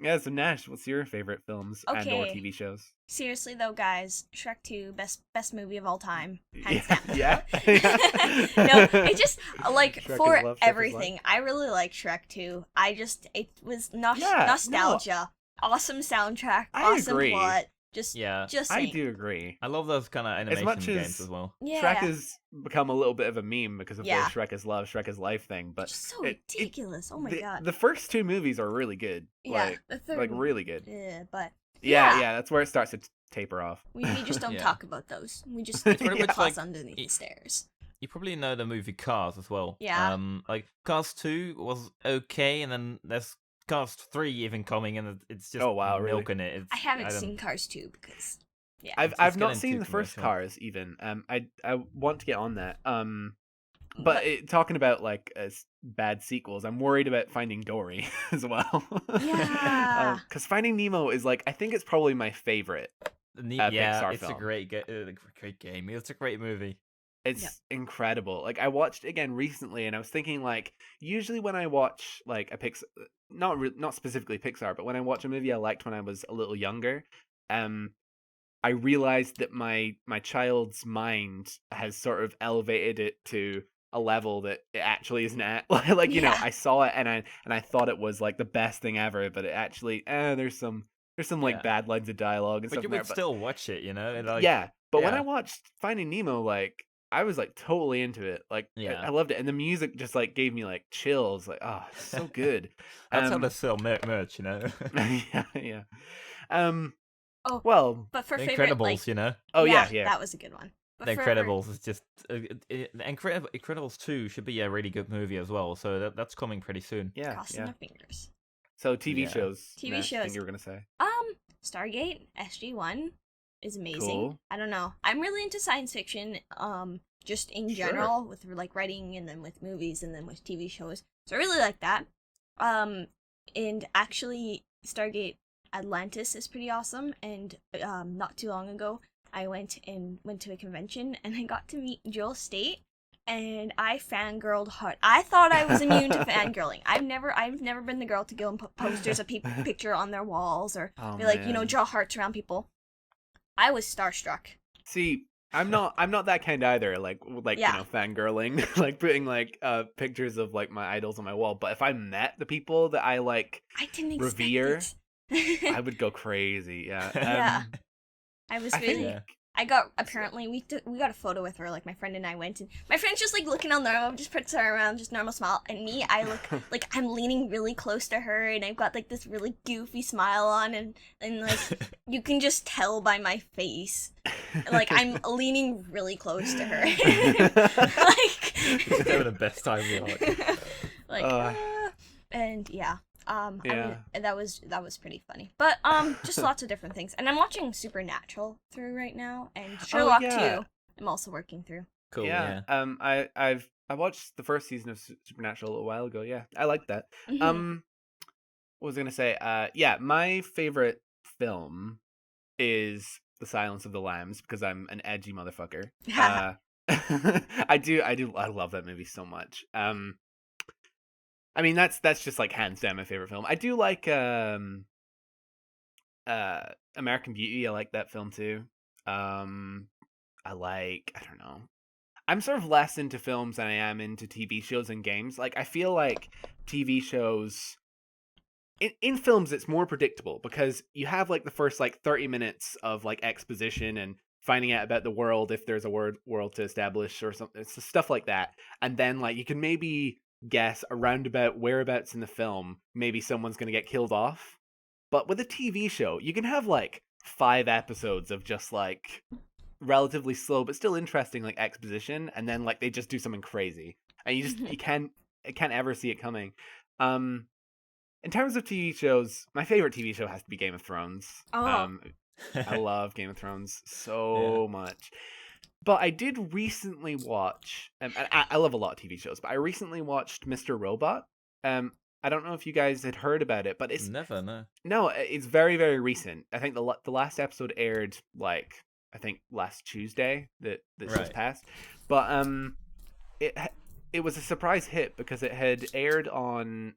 Yeah, so Nash, what's your favorite films and or Okay. TV shows? Seriously though, guys, Shrek 2, best movie of all time, hands Yeah. down. Yeah. No, it just Shrek is for love, Shrek is everything. I really like Shrek 2. It was Yeah, nostalgia, awesome soundtrack, I awesome agree. plot. Just Yeah, just I saying. do agree. I love those kind of animation much games as- as well. Yeah, Shrek has become a little bit of a meme because of Yeah. the Shrek is love, Shrek is life thing, but just so it- ridiculous. Oh my the, god. the first 2 movies are really good. Yeah, the third one. Really good. Yeah, but Yeah, Yeah. that's where it starts to taper off. we just don't Yeah. talk about those. We just It's keep pretty the much claws like- underneath the stairs. You probably know the movie Cars as well. Yeah. Cars 2 was okay, and then there's Cars 3 even coming, and it's just Oh, wow, really? milking it. It's, I haven't don't- seen Cars 2 because I've it's not getting seen too the first commercial. Cars even. I want to get on that. But talking about bad sequels, I'm worried about Finding Dory as well. Yeah. Because Finding Nemo is I think it's probably my favorite. Yeah, Pixar it's a film. great game. It's a great movie. It's incredible. I watched it again recently, and I was thinking usually when I watch a Pixar, not specifically Pixar, but when I watch a movie I liked when I was a little younger, I realized that my child's mind has sort of elevated it to a level that it actually isn't at. Like, you know, Yeah. I saw it and I thought it was like the best thing ever, but it actually there's some like Yeah. bad lines of dialogue and But stuff you in there. would But still watch it, you know? Like, yeah, but when I yeah. watched Finding Nemo, like I was like totally into it. Like Yeah. I loved it, and the music just like gave me like chills. Like, oh, it's so good. That's how they sell merch, you know? Yeah, yeah. Um, Oh, well, but for The favorite, Incredibles, like, you know? oh yeah, yeah. that was a good one. But The for Incredibles is just Incredibles 2 should be a really good movie as well. So that's coming pretty soon. Yeah, crossing yeah. our fingers. So TV Yeah. shows. TV Nash, I think shows. you were gonna say. Stargate SG-1 is amazing. Cool. I don't know. I'm really into science fiction. Just in Sure. general with like writing and then with movies and then with TV shows. So I really like that. And actually, Stargate Atlantis is pretty awesome. And not too long ago, I went to a convention and I got to meet Joel State. And I fangirled hard. I thought I was immune to fangirling. I've never been the girl to go and put posters of picture on their walls or Oh, be like, you know, man. draw hearts around people. I was starstruck. See, I'm not that kind either. Like Yeah. you know, fangirling, like putting like pictures of like my idols on my wall. But if I met the people that I like I didn't expect revere, it. I would go crazy. Yeah. Yeah. I was I think- really. Yeah. I got apparently we got a photo with her. Like my friend and I went, and my friend's just like looking on there, just puts her around, just normal smile, and me, I look like I'm leaning really close to her, and I've got like this really goofy smile on, and like you can just tell by my face, like I'm leaning really close to her, like They were the best time of your life. like, and yeah. Yeah. That was pretty funny. But just lots of different things. And I'm watching Supernatural through right now, and Sherlock yeah. 2. I'm also working through. Cool, yeah. yeah. I watched the first season of Supernatural a little while ago. Yeah, I liked that. Mhm. What was I gonna say? Yeah, my favorite film is The Silence of the Lambs because I'm an edgy motherfucker. I love that movie so much. I mean that's just like hands down my favorite film. I do like American Beauty. I like that film too. I don't know. I'm sort of less into films than I am into TV shows and games. Like I feel like TV shows in films it's more predictable because you have like the first like 30 minutes of like exposition and finding out about the world if there's a world to establish or something. It's stuff like that. And then like you can maybe guess around about whereabouts in the film maybe someone's going to get killed off. But with a TV show, you can have like 5 episodes of just like relatively slow but still interesting like exposition, and then like they just do something crazy and you can't ever see it coming. In terms of TV shows, my favorite TV show has to be Game of Thrones. Oh. I love Game of Thrones so much. But I did recently watch, and I love a lot of TV shows, but I recently watched Mr. Robot. I don't know if you guys had heard about it, but it's Never, no. no, it's very, very recent. I think the last episode aired like I think last Tuesday that just Right. passed. But it was a surprise hit because it had aired on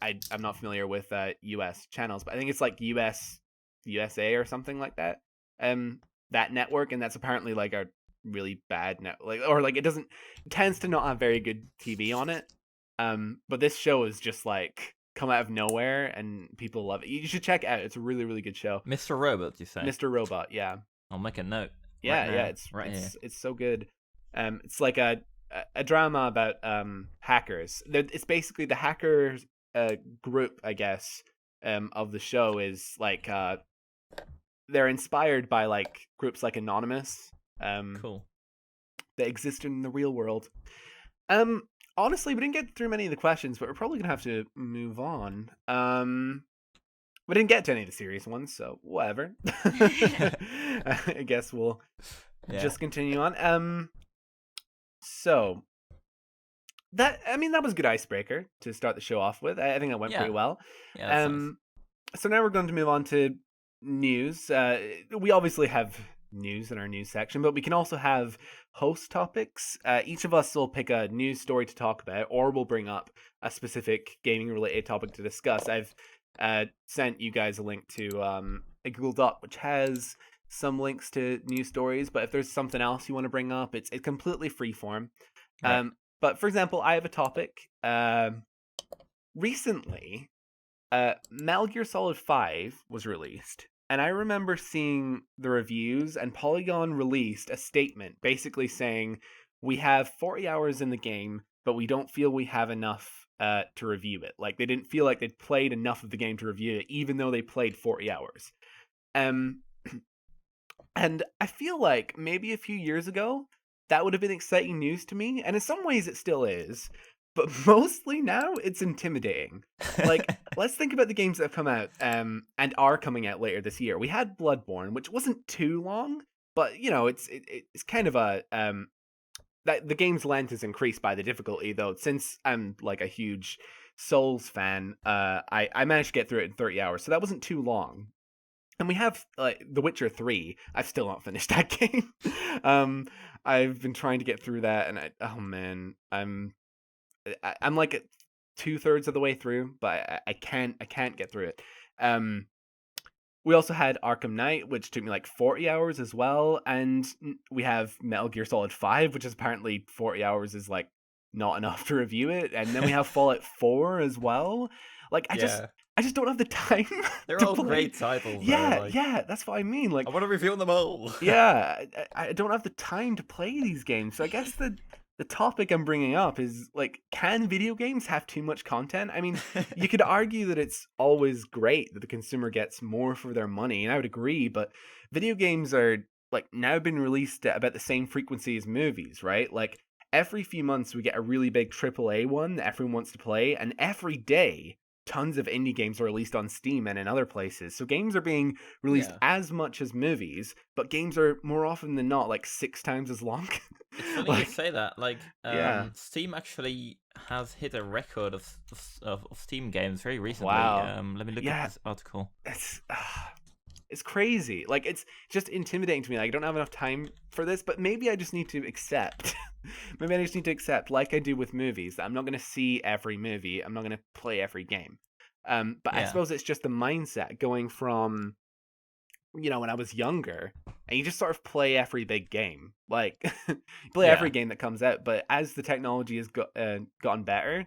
I'm not familiar with US channels, but I think it's like USA or something like that. That network, and that's apparently like a really bad it tends to not have very good TV on it. But this show is just like come out of nowhere and people love it. You should check it out. It's a really, really good show. Mr. Robot, you say? Mr. Robot, yeah. I'll make a note. Yeah, right yeah, now, it's right here. it's so good. It's like a drama about hackers. It's basically the hackers group, I guess, of the show is like they're inspired by like groups like Anonymous, Cool. that exist in the real world. Honestly, we didn't get through many of the questions, but we're probably gonna have to move on. We didn't get to any of the serious ones, so whatever. I guess we'll just continue on. So that was a good icebreaker to start the show off with. I think that went pretty well. Yeah, that's nice. So now we're going to move on to news. We obviously have news in our news section, but we can also have host topics. Each of us will pick a news story to talk about, or we'll bring up a specific gaming related topic to discuss. I've sent you guys a link to a Google Doc which has some links to news stories, but if there's something else you want to bring up, it's completely freeform. Right. But for example, I have a topic. Recently, Metal Gear Solid 5 was released, and I remember seeing the reviews, and Polygon released a statement basically saying, we have 40 hours in the game, but we don't feel we have enough to review it. Like, they didn't feel like they'd played enough of the game to review it, even though they played 40 hours. And I feel like maybe a few years ago, that would have been exciting news to me, and in some ways it still is. But mostly now, it's intimidating. Like, let's think about the games that have come out and are coming out later this year. We had Bloodborne, which wasn't too long, but you know, it's kind of a that the game's length is increased by the difficulty, though. Since I'm like a huge Souls fan, I managed to get through it in 30 hours, so that wasn't too long. And we have like The Witcher 3. I've still not finished that game. I've been trying to get through that, and I'm like 2/3 of the way through, but I can't get through it. We also had Arkham Knight, which took me like 40 hours as well, and we have Metal Gear Solid 5, which is apparently 40 hours is like not enough to review it, and then we have Fallout 4 as well. Like I just don't have the time. They're to all play. Great titles. Yeah, like, yeah, that's what I mean. Like I want to review them all. yeah, I don't have the time to play these games. So I guess the topic I'm bringing up is like, can video games have too much content? I mean, you could argue that it's always great that the consumer gets more for their money, and I would agree, but video games are like now been released at about the same frequency as movies, right? Like every few months we get a really big AAA one that everyone wants to play, and every day tons of indie games are released on Steam and in other places. So games are being released as much as movies, but games are more often than not like 6 times as long. It's funny like, you say that. Like, yeah. Steam actually has hit a record of Steam games very recently. Wow. Let me look at this article. It's crazy. Like, it's just intimidating to me. Like, I don't have enough time for this, but maybe I just need to accept. Maybe I just need to accept, like I do with movies, that I'm not going to see every movie. I'm not going to play every game. But I suppose it's just the mindset going from, you know, when I was younger, and you just sort of play every big game. Like, play every game that comes out. But as the technology has gotten better,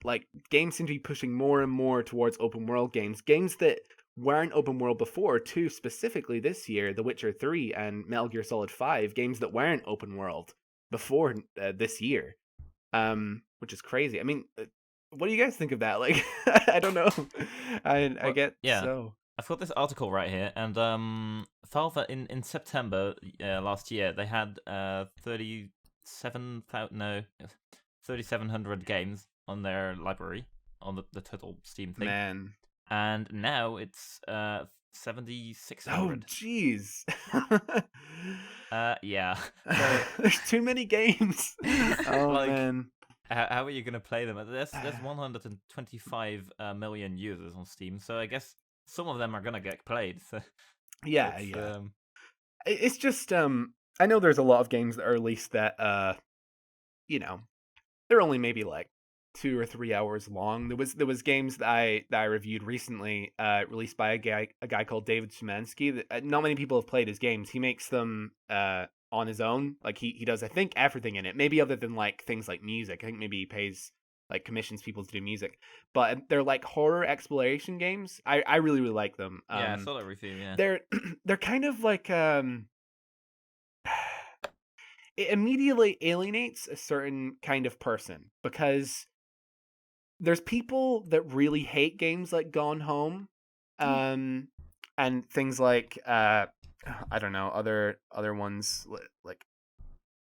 like, games seem to be pushing more and more towards open world games. Games that weren't open world before, too, specifically this year, The Witcher 3 and Metal Gear Solid 5, games that weren't open world before this year, which is crazy. I mean, what do you guys think of that? Like, I don't know. I get so. I've got this article right here, and Valve in September last year they had 3,700 games on their library on the total Steam thing. Man. And now it's 7,600. Oh, jeez. Yeah. So, there's too many games. Oh, like, man. How are you going to play them? There's 125 million users on Steam, so I guess some of them are going to get played. So yeah. It's just, I know there's a lot of games that are released that, you know, they're only maybe like 2 or 3 hours long. There was games that I reviewed recently, released by a guy called David Szymanski. That not many people have played his games. He makes them on his own. Like he does, I think, everything in it. Maybe other than like things like music. I think maybe he pays like commissions people to do music. But they're like horror exploration games. I really like them. Yeah, I saw that review. Yeah, they're kind of like it immediately alienates a certain kind of person, because there's people that really hate games like Gone Home, and things like I don't know, other ones like,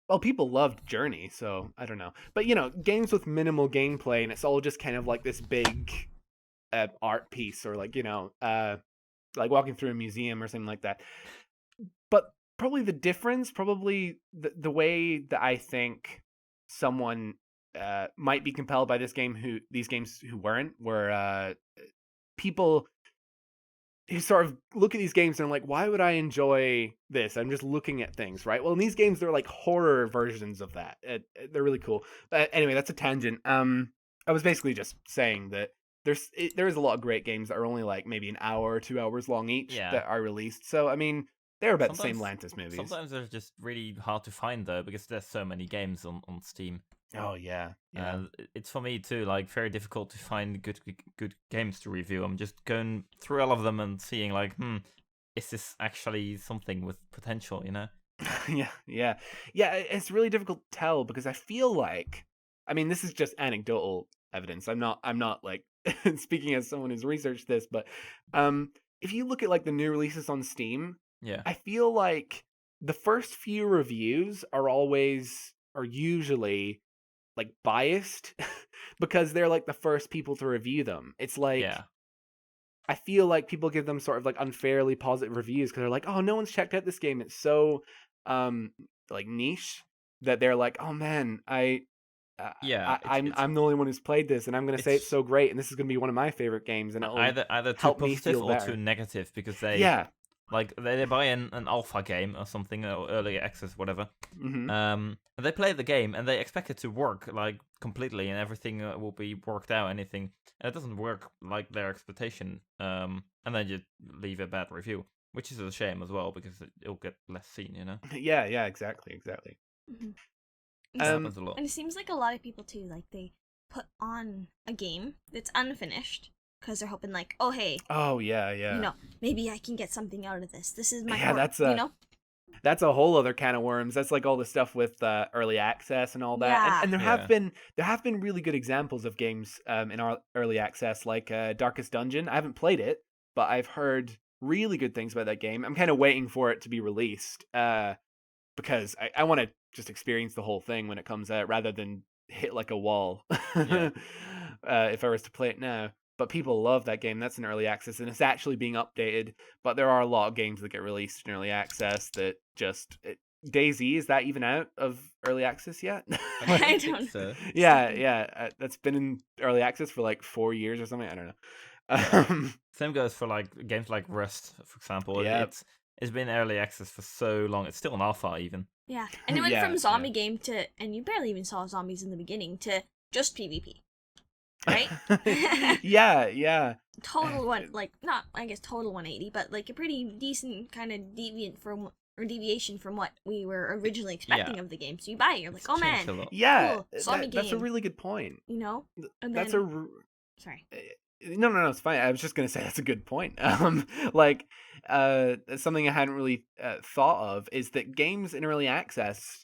well, people loved Journey, so I don't know, but you know, games with minimal gameplay and it's all just kind of like this big art piece, or like, you know, like walking through a museum or something like that. But probably the difference, the way that I think someone might be compelled by these games who were people who sort of look at these games and are like, why would I enjoy this? I'm just looking at things, right? Well, in these games, they're like horror versions of that. They're really cool. But anyway, that's a tangent. I was basically just saying that there is a lot of great games that are only like maybe an hour or 2 hours long each that are released. So, I mean, They're about the same length as movies. Sometimes they're just really hard to find though, because there's so many games on Steam. Oh yeah. It's for me too, like very difficult to find good games to review. I'm just going through all of them and seeing like, is this actually something with potential? You know? yeah. It's really difficult to tell because I feel like, I mean, this is just anecdotal evidence. I'm not like speaking as someone who's researched this, but if you look at like the new releases on Steam, Yeah. I feel like the first few reviews are usually like biased because they're like the first people to review them. It's like, Yeah. I feel like people give them sort of like unfairly positive reviews because they're like, oh, no one's checked out this game. It's so like niche that they're like, oh man, I'm the only one who's played this, and I'm gonna say it's so great, and this is gonna be one of my favorite games, and it'll either too help me positive feel or better. too negative because they like they buy an alpha game or something or early access whatever, and they play the game and they expect it to work like completely and everything will be worked out, and it doesn't work like their expectation, and then you leave a bad review, which is a shame as well because it'll get less seen, you know. Yeah, exactly. It happens a lot. And it seems like a lot of people too, like they put on a game that's unfinished because they're hoping like, oh hey, yeah, you know, maybe I can get something out of this. This is my that's a whole other can of worms. That's like all the stuff with early access and all that. Yeah. And there have been really good examples of games in our early access, like Darkest Dungeon. I haven't played it, but I've heard really good things about that game. I'm kind of waiting for it to be released because I want to just experience the whole thing when it comes out rather than hit like a wall if I was to play it now. But people love that game. That's in early access, and it's actually being updated. But there are a lot of games that get released in early access that just... DayZ, is that even out of early access yet? I don't so. Yeah. That's been in early access for like 4 years or something. I don't know. Same goes for like games like Rust, for example. Yeah. It's been early access for so long. It's still an alpha even. Yeah, and it went from zombie game to, and you barely even saw zombies in the beginning, to just PvP. Right? Yeah. Total total 180, but like a pretty decent kind of deviation from what we were originally expecting of the game. So you buy it, you're like, oh man, yeah, cool, zombie game. That's a really good point. You know, and that's then, sorry. No, it's fine. I was just gonna say that's a good point. Something I hadn't really thought of is that games in early access,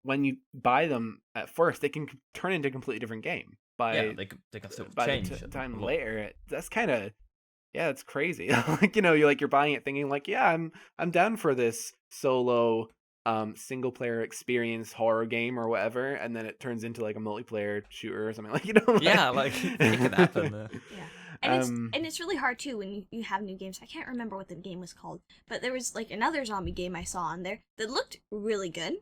when you buy them at first, they can turn into a completely different game. They can still change. By the time later, that's kind of it's crazy. Like you're buying it thinking like, I'm down for this solo single player experience horror game or whatever, and then it turns into like a multiplayer shooter or something like it can happen. Yeah. And it's really hard too when you have new games. I can't remember what the game was called, but there was like another zombie game I saw on there that looked really good.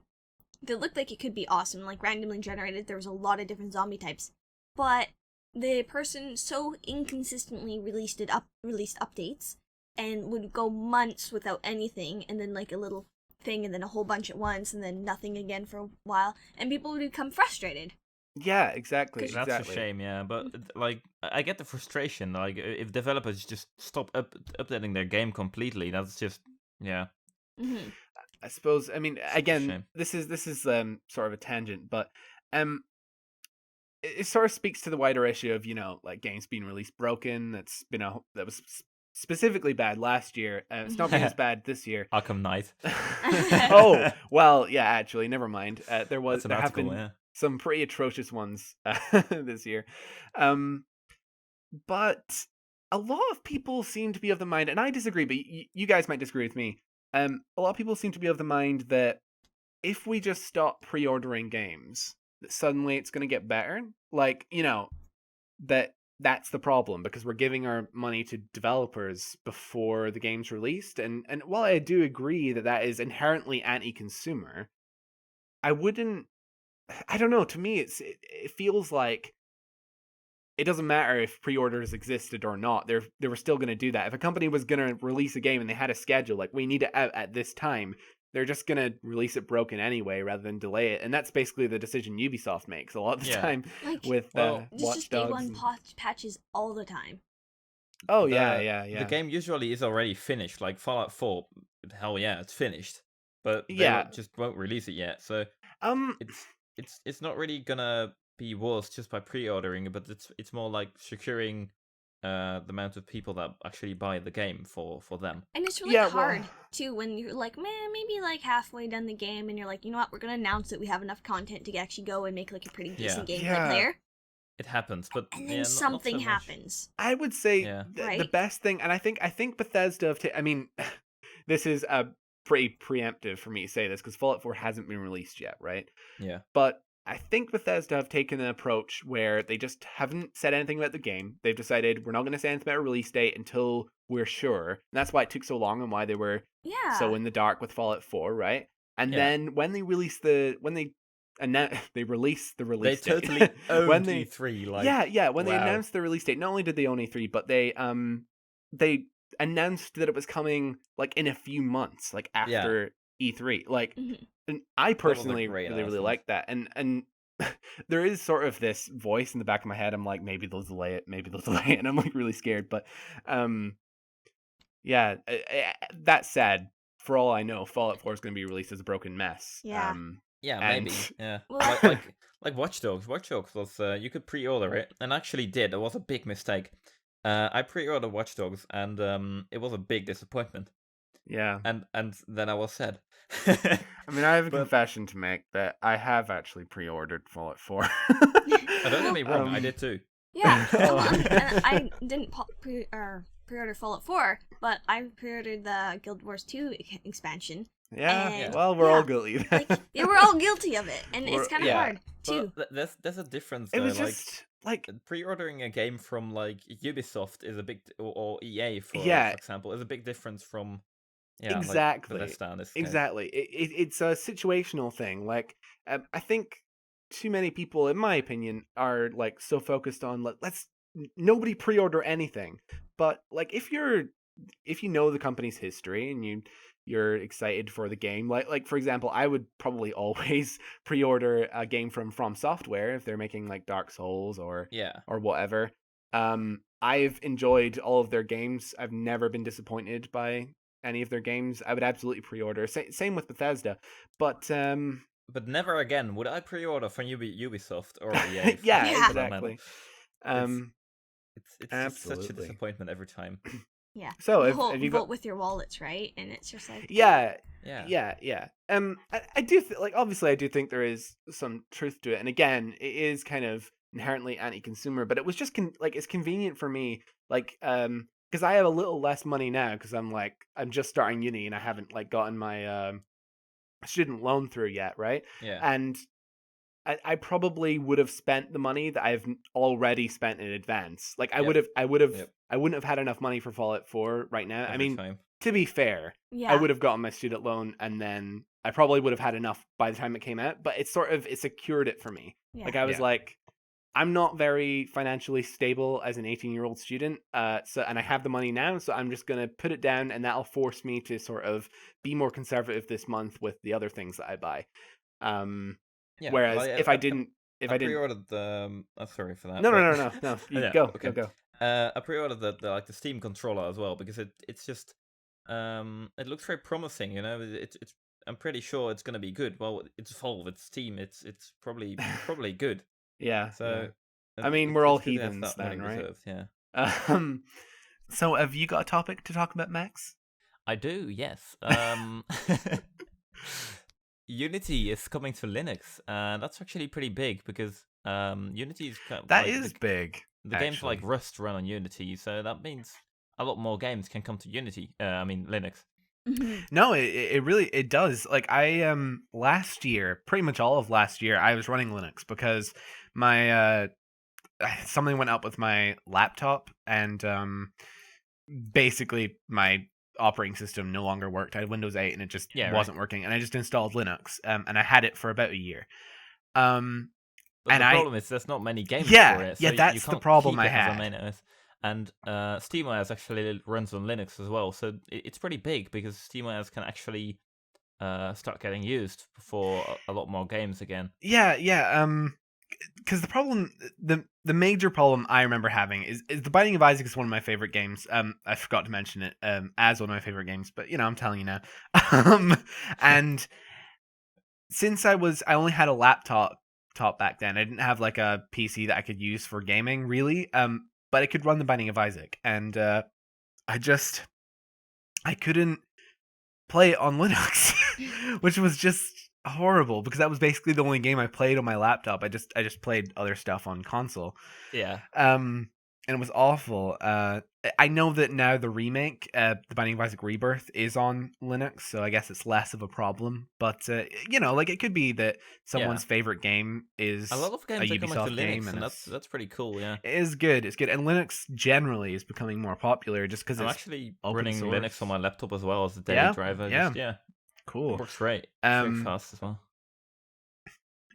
That looked like it could be awesome, like randomly generated. There was a lot of different zombie types, but the person so inconsistently released updates and would go months without anything, and then like a little thing, and then a whole bunch at once, and then nothing again for a while, and people would become frustrated. Yeah, exactly. That's a shame, yeah. But like, I get the frustration. Like, if developers just stop updating their game completely, that's just Mm-hmm. I suppose. I mean, again, this is sort of a tangent, but it sort of speaks to the wider issue of like games being released broken. That was specifically bad last year. It's not been as bad this year. Arkham Knight. Oh well, yeah. Actually, never mind. There have been some pretty atrocious ones this year, but a lot of people seem to be of the mind, and I disagree. But you guys might disagree with me. A lot of people seem to be of the mind that if we just stop pre-ordering games, that suddenly it's going to get better. Like, that's the problem because we're giving our money to developers before the game's released. And while I do agree that is inherently anti-consumer, I don't know. To me, it feels like it doesn't matter if pre-orders existed or not. They were still going to do that. If a company was going to release a game and they had a schedule, like we need it out at this time, they're just going to release it broken anyway rather than delay it. And that's basically the decision Ubisoft makes a lot of the time with Watch Dogs. Day one patches all the time. Oh, yeah. The game usually is already finished. Like Fallout 4 hell yeah, it's finished. But they Yeah. just won't release it yet. So Um. it's not really gonna be worse just by pre-ordering, but it's more like securing the amount of people that actually buy the game for them. And it's really Yeah. hard Well. too when you're like, man, maybe like halfway done the game, and you're like, you know what, we're gonna announce that we have enough content to actually go and make like a pretty decent gameplay Yeah. player, It happens, but and then yeah, not something so much. happens. I would say Yeah. the Right? best thing, and I think Bethesda have I mean, this is a pretty preemptive for me to say this because Fallout 4 hasn't been released yet, right? Yeah. But I think Bethesda have taken an approach where they just haven't said anything about the game. They've decided we're not going to say anything about a release date until we're sure. And that's why it took so long and why they were Yeah. so in the dark with Fallout 4, right? And Yeah. then when they release they release the They release date. totally owned when they E3. Like, yeah, when they wow. announced the release date, not only did they own E3, but they announced that it was coming like in a few months, like after E3. Like, Mhm. and I was a personally great really announcement. like that. And there is sort of this voice in the back of my head. I'm like, maybe they'll delay it, and I'm like really scared. But yeah. That said, for all I know, Fallout 4 is going to be released as a broken mess. Yeah. Yeah, and- maybe. Yeah. Well- like Watch Dogs. Watch Dogs was you could pre-order it, and actually did. It was a big mistake. I pre-ordered Watch Dogs, and it was a big disappointment. Yeah. And then I was sad. I mean, I have a But- confession to make that I have actually pre-ordered Fallout 4. Don't get me wrong, I did too. Yeah. Oh. And I didn't pre-order Fallout 4, but I pre-ordered the Guild Wars 2 expansion. Yeah. And- Well, we're all yeah. guilty. Like, yeah, we're all guilty of it, and We're- it's kind of yeah. hard too. But there's a difference. It Though. was Like, just like pre-ordering a game from like Ubisoft is a big, or EA for example, is a big difference from exactly. Like Bethesda in this case. Exactly. It's a situational thing. Like I think too many people, in my opinion, are like so focused on let's nobody pre-order anything. But like if you know the company's history and you're excited for the game, like for example, I would probably always pre-order a game from Software if they're making like Dark Souls or whatever. I've enjoyed all of their games. I've never been disappointed by any of their games. I would absolutely pre-order. Same with Bethesda, but never again would I pre-order from Ubisoft or EA. yeah, Yeah. exactly. It's just such a Absolutely. disappointment every time. Yeah. So Vote if you got vote with your wallets, right? And it's just like yeah. Yeah. I do like obviously I do think there is some truth to it, and again, it is kind of inherently anti-consumer, but it was just it's convenient for me, like because I have a little less money now because I'm just starting uni and I haven't like gotten my student loan through yet, right? Yeah. And I probably would have spent the money that I've already spent in advance. Like I wouldn't have had enough money for Fallout 4 right now. Every I mean, time. to be fair, yeah. I would have gotten my student loan and then I probably would have had enough by the time it came out, but it secured it for me. Yeah. Like I was like, I'm not very financially stable as an 18-year-old student, and I have the money now, so I'm just gonna put it down, and that'll force me to sort of be more conservative this month with the other things that I buy. Whereas if I didn't pre-ordered the sorry for that. No. Go. I pre-ordered the Steam controller as well because it's just it looks very promising. You know, it's I'm pretty sure it's gonna be good. Well, it's Valve, it's Steam, it's probably good. Yeah. So I mean, we're all heathens then, right? Reserved, yeah. So have you got a topic to talk about, Max? I do, yes. Unity is coming to Linux, and that's actually pretty big because Unity is big. The games like Rust run on Unity, so that means a lot more games can come to Unity. I mean Linux. No, it really does. Like I last year, pretty much all of last year, I was running Linux because my something went up with my laptop and basically my operating system no longer worked. I had Windows 8 and it just wasn't working, and I just installed Linux and I had it for about a year. But the problem is there's not many games for it. So that's the problem I had. And SteamOS actually runs on Linux as well, so it's pretty big because SteamOS can actually start getting used for a lot more games again. Yeah. because the major problem I remember having is The Binding of Isaac is one of my favorite games. I forgot to mention it as one of my favorite games, but I'm telling you now. And since I only had a laptop back then, I didn't have like a PC that I could use for gaming really. But I could run The Binding of Isaac, and I couldn't play it on Linux, which was just horrible because that was basically the only game I played on my laptop. I just played other stuff on console. Yeah. And it was awful. I know that now the remake, The Binding of Isaac Rebirth, is on Linux, so I guess it's less of a problem. But like it could be that someone's favorite game is a lot of games a are coming to Ubisoft Linux, game, and that's pretty cool. Yeah, it is good. It's good, and Linux generally is becoming more popular just because I'm it's actually open running source. Linux on my laptop as well as a daily driver. Yeah, cool. It works great. It's very fast as well.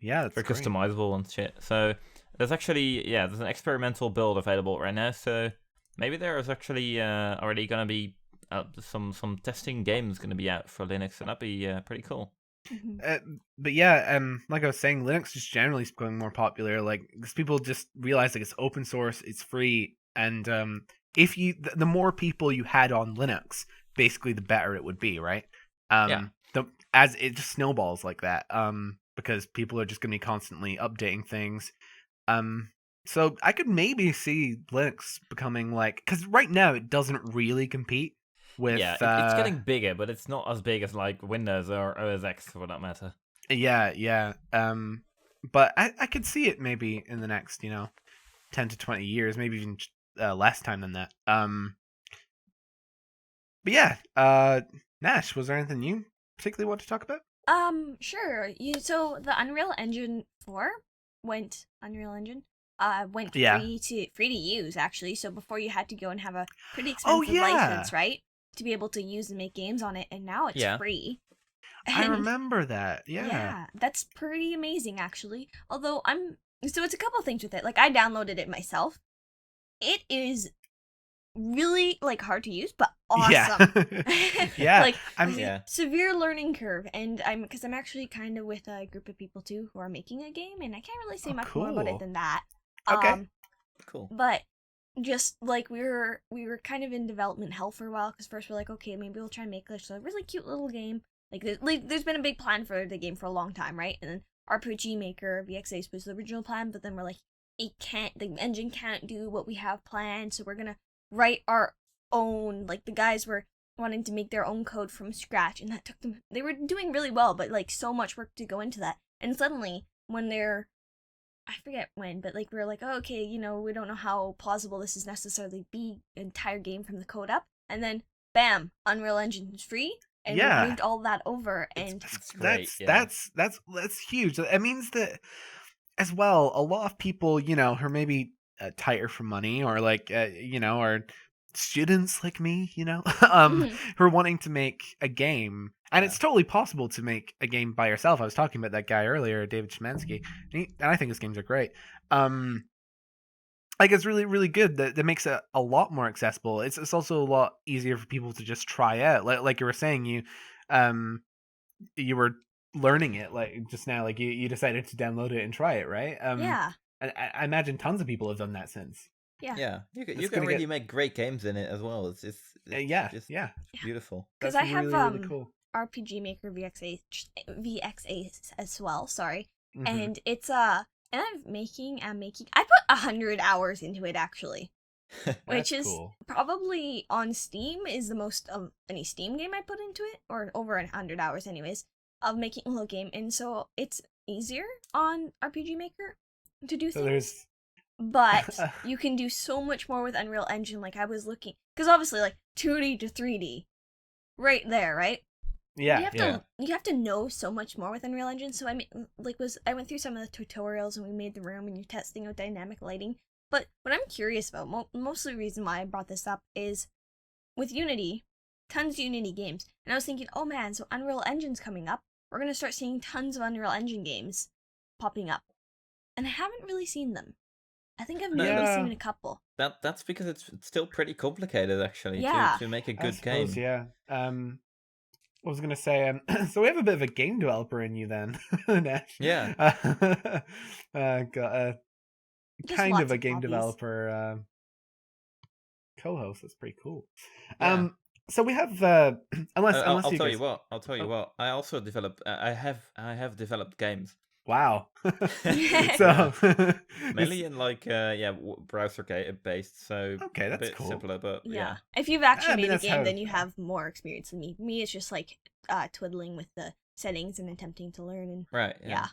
Yeah, that's very great. customizable and shit. So there's actually there's an experimental build available right now. So maybe there is actually already going to be some testing games going to be out for Linux, and that'd be pretty cool. But yeah, like I was saying, Linux just generally is becoming more popular. Like, because people just realize like it's open source, it's free, and if the more people you had on Linux, basically the better it would be, right? As it just snowballs like that. Because people are just going to be constantly updating things. So I could maybe see Linux becoming like, because right now it doesn't really compete with. It's getting bigger, but it's not as big as like Windows or OS X for that matter. Yeah. But I could see it maybe in the next 10 to 20 years, maybe even less time than that. But yeah, Nash, was there anything you particularly want to talk about? Sure. So the Unreal Engine 4 went free to use actually. So before you had to go and have a pretty expensive license, right, to be able to use and make games on it, and now it's free. I remember that. Yeah, that's pretty amazing actually. Although so it's a couple things with it. Like I downloaded it myself. It is really like hard to use, but awesome. Yeah. Like severe learning curve, and because I'm actually kind of with a group of people too who are making a game, and I can't really say much more about it than that. Okay. Cool. But just like we were kind of in development hell for a while, because first we're like, okay, maybe we'll try and make a really cute little game. Like there's been a big plan for the game for a long time, right? And then RPG Maker VX8 was the original plan, but then we're like, the engine can't do what we have planned, so we're gonna write our own. Like the guys were wanting to make their own code from scratch, and that took them. They were doing really well, but like so much work to go into that. And suddenly, when I forget when, but like we were like, oh, okay, we don't know how plausible this is necessarily be an entire game from the code up, and then bam, Unreal Engine is free, and we moved all that over, and that's huge. It means that as well, a lot of people, who are maybe tighter for money, or like or students like me, who are wanting to make a game, and it's totally possible to make a game by yourself. I was talking about that guy earlier, David Shemansky, and I think his games are great. Like it's really, really good. That makes it a lot more accessible. It's also a lot easier for people to just try out. Like you were saying, you were learning it like just now. Like you decided to download it and try it, right? Yeah. I imagine tons of people have done that since. Yeah. You can really make great games in it as well. It's just beautiful. Because I have really cool. RPG Maker VX8 as well. Sorry, and it's and I put 100 hours into it actually, which is probably on Steam is the most of any Steam game I put into it, or over 100 hours anyways of making a little game, and so it's easier on RPG Maker to do things. But you can do so much more with Unreal Engine. Like I was looking, because obviously like 2D to 3D, right there, right? Yeah, you have to know so much more with Unreal Engine. So I went through some of the tutorials, and we made the room, and you're testing out dynamic lighting. But what I'm curious about, mostly the reason why I brought this up is with Unity, tons of Unity games, and I was thinking, oh man, so Unreal Engine's coming up. We're gonna start seeing tons of Unreal Engine games popping up, and I haven't really seen them. I think I've maybe seen a couple. That's because it's still pretty complicated actually to make a good game. Yeah. was gonna say, so we have a bit of a game developer in you then, Nash. Yeah. Got a Just kind lots of a of game hobbies. developer co-host. That's pretty cool. Yeah. So we have unless I'll you tell guys... you what. I'll tell you Oh, what. I also develop. I have developed games. wow. Yeah. So Mainly in like browser based, so okay, a that's bit cool. simpler, but Yeah. If you've actually I mean, made a that's game, how... then you have more experience than me. Me, it's just like twiddling with the settings and attempting to learn. And right. yeah.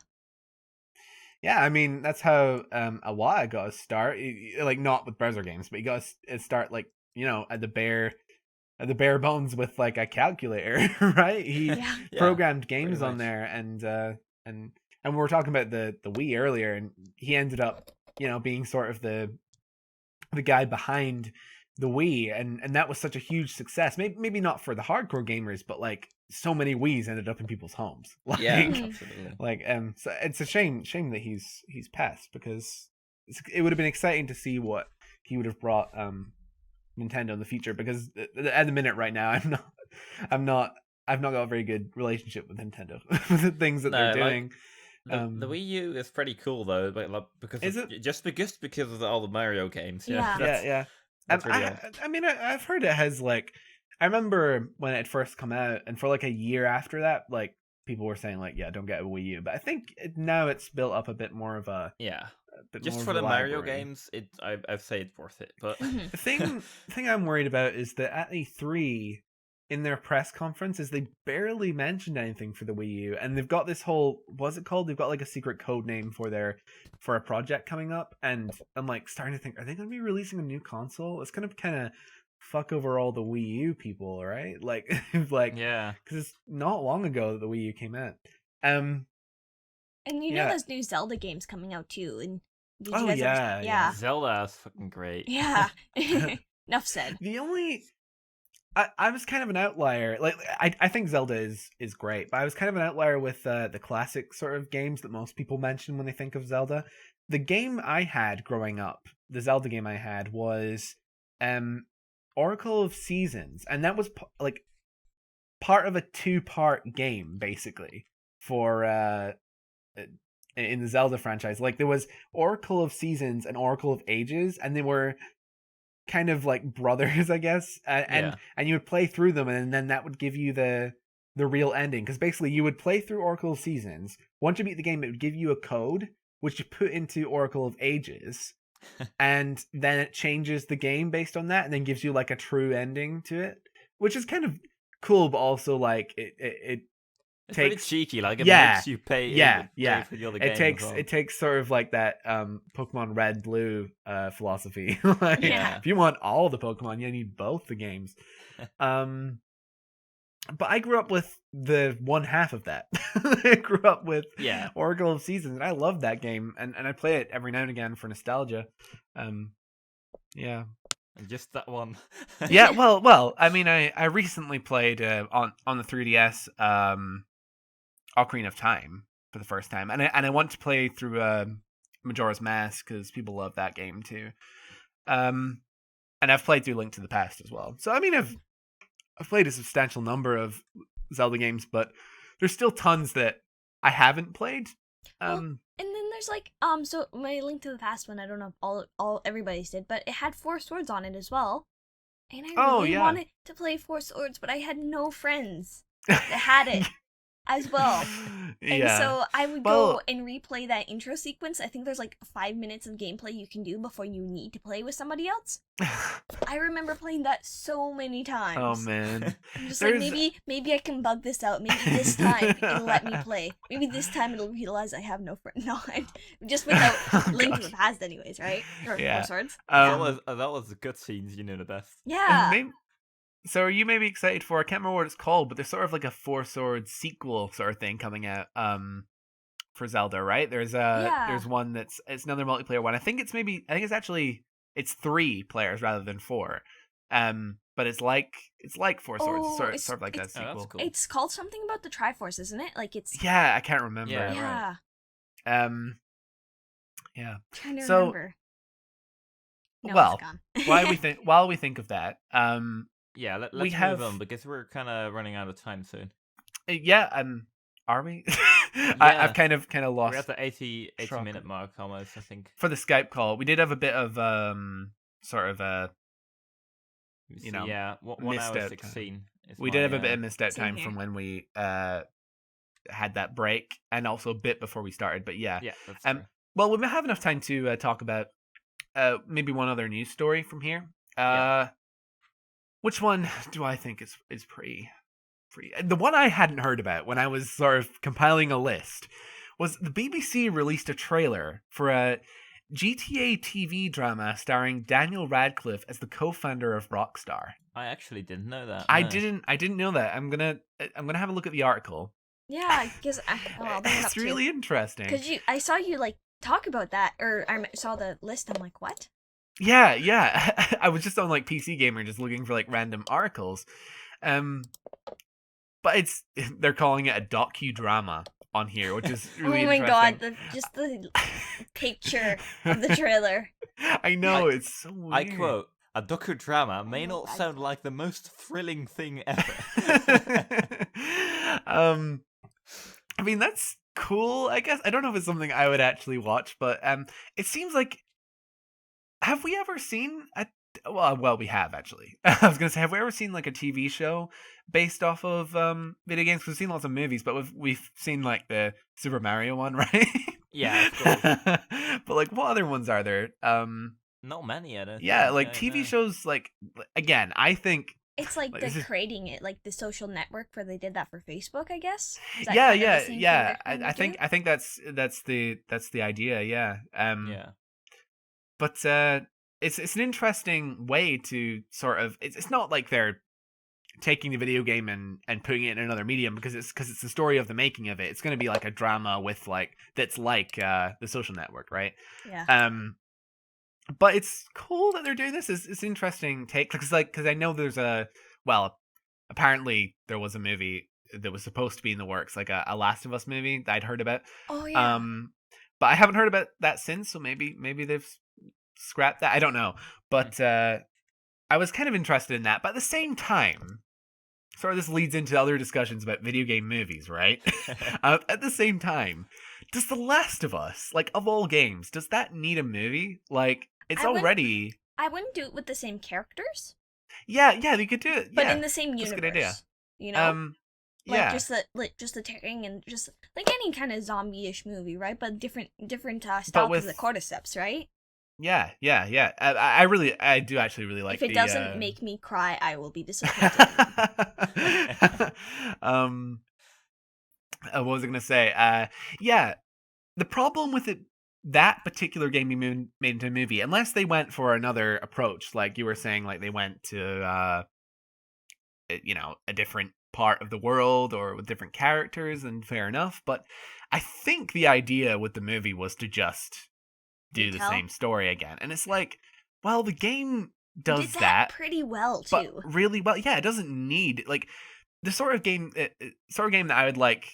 Yeah, I mean, that's how Awada got a start. Like, not with browser games, but he got a start, like, at the bare bones with like a calculator, right? He Yeah. programmed games pretty on much. there, and we were talking about the Wii earlier, and he ended up being sort of the guy behind the Wii, and that was such a huge success. Maybe not for the hardcore gamers, but like so many Wiis ended up in people's homes. Like, Yeah, Mhm. absolutely. like so it's a shame that he's passed, because it would have been exciting to see what he would have brought Nintendo in the future, because at the minute right now I've not got a very good relationship with Nintendo with the things that they're No, like, doing. The Wii U is pretty cool though, but like, because Is of, it? just because of all the Mario games. Yeah, Yeah. that's Yeah. that's really odd. I mean, I've heard it has, like, I remember when it first come out, and for like a year after that, like, people were saying like, yeah, don't get a Wii U. But I think now it's built up a bit more of a Yeah, bit just more for of a the Mario library. games, I'd say it's worth it. But Mhm. The thing I'm worried about is that at E3, in their press conference, is they barely mentioned anything for the Wii U, and they've got this whole, what's it called? They've got like a secret code name for a project coming up, and I'm like starting to think, are they going to be releasing a new console? It's going to kind of fuck over all the Wii U people, right? Like, like, yeah, because it's not long ago that the Wii U came out. And Yeah. there's new Zelda games coming out too. And did Oh, you guys ever? yeah, Yeah. Zelda is fucking great. Yeah. Enough said. The only I was kind of an outlier. Like, I think Zelda is great, but I was kind of an outlier with the classic sort of games that most people mention when they think of Zelda. The game I had growing up, the Zelda game I had, was Oracle of Seasons, and that was like part of a 2-part game, basically, for in the Zelda franchise. Like, there was Oracle of Seasons and Oracle of Ages, and they were kind of like brothers, I guess, and you would play through them, and then that would give you the real ending, because basically you would play through Oracle of Seasons. Once you beat the game, it would give you a code which you put into Oracle of Ages, and then it changes the game based on that, and then gives you like a true ending to it, which is kind of cool, but also like it It's takes... pretty cheeky. Like, it Yeah, makes you pay. yeah. Pay for the other game. It takes sort of like that Pokemon Red Blue philosophy. Like, Yeah. if you want all the Pokemon, you need both the games. But I grew up with the one half of that. I grew up with Oracle of Seasons, and I love that game, and I play it every now and again for nostalgia. Yeah. And just that one. Yeah, well, I mean, I recently played on the 3DS Ocarina of Time for the first time, and I want to play through Majora's Mask, because people love that game too. And I've played through Link to the Past as well. So I mean, I've played a substantial number of Zelda games, but there's still tons that I haven't played. And then there's like so my Link to the Past one, I don't know if all everybody's did, but it had 4 swords on it as well. And I really wanted to play 4 swords, but I had no friends that had it as well. And so I would go and replay that intro sequence. I think there's like 5 minutes of gameplay you can do before you need to play with somebody else. I remember playing that so many times. Oh man. I'm just like, maybe I can bug this out. Maybe this time it'll let me play. Maybe this time it'll realize I have no friend. No, just without Link to the Past anyways, right? Or 4 swords. That was the cutscenes, the best. Yeah. So are you maybe excited for, I can't remember what it's called, but there's sort of like a 4 Swords sequel sort of thing coming out for Zelda, right? There's one it's another multiplayer one. I think it's 3 players rather than 4. But it's like 4 Swords. It's sort of like that sequel. That's cool. It's called something about the Triforce, isn't it? Like it's... Yeah, I can't remember. Yeah. Right. Yeah. Trying to remember. No, well, it's gone. while we think of that, let's we have... move on, because we're kind of running out of time soon. Yeah, are we? I've Yeah. kind of We're lost at the 80 track minute mark almost, I think. for the Skype call. We did have a bit of sort of Let me you see. know, Yeah, 1 hour misstep time. 16 is We did have a bit my. of misstep Same time here. from when we had that break, and also a bit before we started. But yeah, Yeah, that's um, true. well, we have enough time to talk about maybe one other news story from here. Yeah. Which one do I think is pretty? The one I hadn't heard about when I was sort of compiling a list was the BBC released a trailer for a GTA TV drama starring Daniel Radcliffe as the co-founder of Rockstar. I actually didn't know that. I No. didn't know that. I'm gonna have a look at the article. Yeah, because I'll bring it up It's really interesting. Because I saw you like talk about that, or saw the list. I'm like, what? Yeah. I was just on like PC Gamer just looking for like random articles. But they're calling it a docudrama on here, which is really oh my interesting. god, just the picture of the trailer. I know, it's so weird. I quote, "A docudrama may not sound like the most thrilling thing ever." I mean, that's cool, I guess. I don't know if it's something I would actually watch, but it seems like, have we ever seen a well, we have actually. I was gonna say, have we ever seen like a TV show based off of video games? We've seen lots of movies, but we've seen like the Super Mario one, right? Yeah, of course. But like, what other ones are there? Not many, I don't Yeah, think. like I TV know. shows. Like again, I think. It's like This the is- creating it, like the social network where they did that for Facebook, I guess. Is that Yeah, kind of the same thing they're trying to I do? think that's the idea. Yeah. Yeah. But it's an interesting way to sort of. It's not like they're taking the video game and putting it in another medium because it's the story of the making of it. It's going to be like a drama with like that's like the Social Network, right? Yeah. But it's cool that they're doing this. It's interesting take because I know there's apparently there was a movie that was supposed to be in the works, like a Last of Us movie that I'd heard about. Oh yeah. But I haven't heard about that since, so maybe they've scrapped that. I don't know, but I was kind of interested in that. But at the same time, sort of this leads into other discussions about video game movies, right? At the same time, does The Last of Us, like of all games, does that need a movie? Like it's I wouldn't- already. I wouldn't do it with the same characters, Yeah, they could do it. but yeah. in the same that's a universe. good idea. You know, like yeah. just the tearing and just like any kind of zombie-ish movie, right? But different styles with- of the cordyceps, right? Yeah. I do actually really like. If it the, doesn't make me cry, I will be disappointed. What was I gonna say? Yeah. The problem with that particular game being made into a movie, unless they went for another approach, like you were saying, like they went to a different part of the world or with different characters, then fair enough. But I think the idea with the movie was to just do the Retell? same story again, and it's like, well, the game You does did that pretty well but too. really well. Yeah, it doesn't need like the sort of game that I would like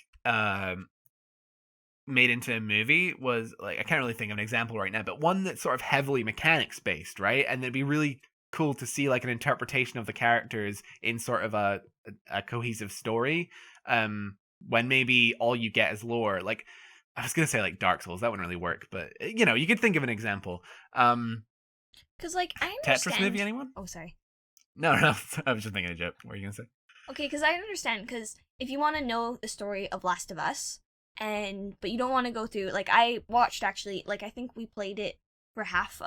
made into a movie was like, I can't really think of an example right now, but one that's sort of heavily mechanics based, right? And it'd be really cool to see like an interpretation of the characters in sort of a cohesive story. When maybe all you get is lore. Like I was gonna say like Dark Souls, that wouldn't really work, but you could think of an example. Because like I understand. Tetris movie, anyone? Oh, sorry. No, I was just thinking a joke. What were you gonna say? Okay, because I understand. Because if you want to know the story of Last of Us, but you don't want to go through, like I watched actually, like I think we played it for half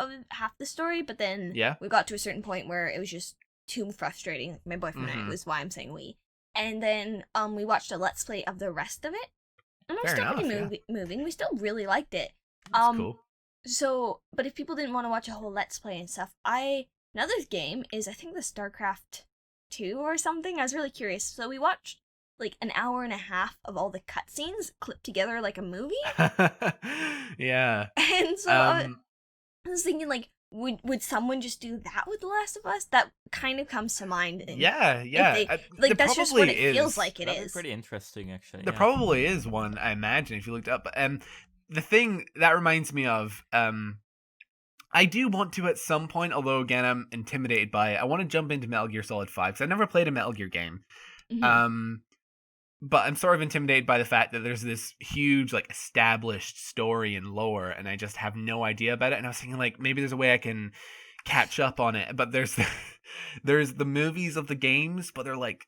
the story, but then we got to a certain point where it was just too frustrating. Like my boyfriend and I, was why I'm saying we. And then we watched a let's play of the rest of it, and it was still pretty moving. We still really liked it. That's cool. So, but if people didn't want to watch a whole let's play and stuff, another game is I think the StarCraft 2 or something. I was really curious. So we watched like an hour and a half of all the cutscenes clipped together like a movie. Yeah. And so I was thinking, like, would someone just do that with The Last of Us? That kind of comes to mind. Yeah. Like that's just what it feels like it That'd is. be pretty interesting, actually. There probably is one, I imagine, if you looked up. The thing that reminds me of, I do want to at some point, although again I'm intimidated by it. I want to jump into Metal Gear Solid 5 because I've never played a Metal Gear game. but I'm sort of intimidated by the fact that there's this huge like established story and lore, and I just have no idea about it. And I was thinking like maybe there's a way I can catch up on it, but there's there's the movies of the games, but they're like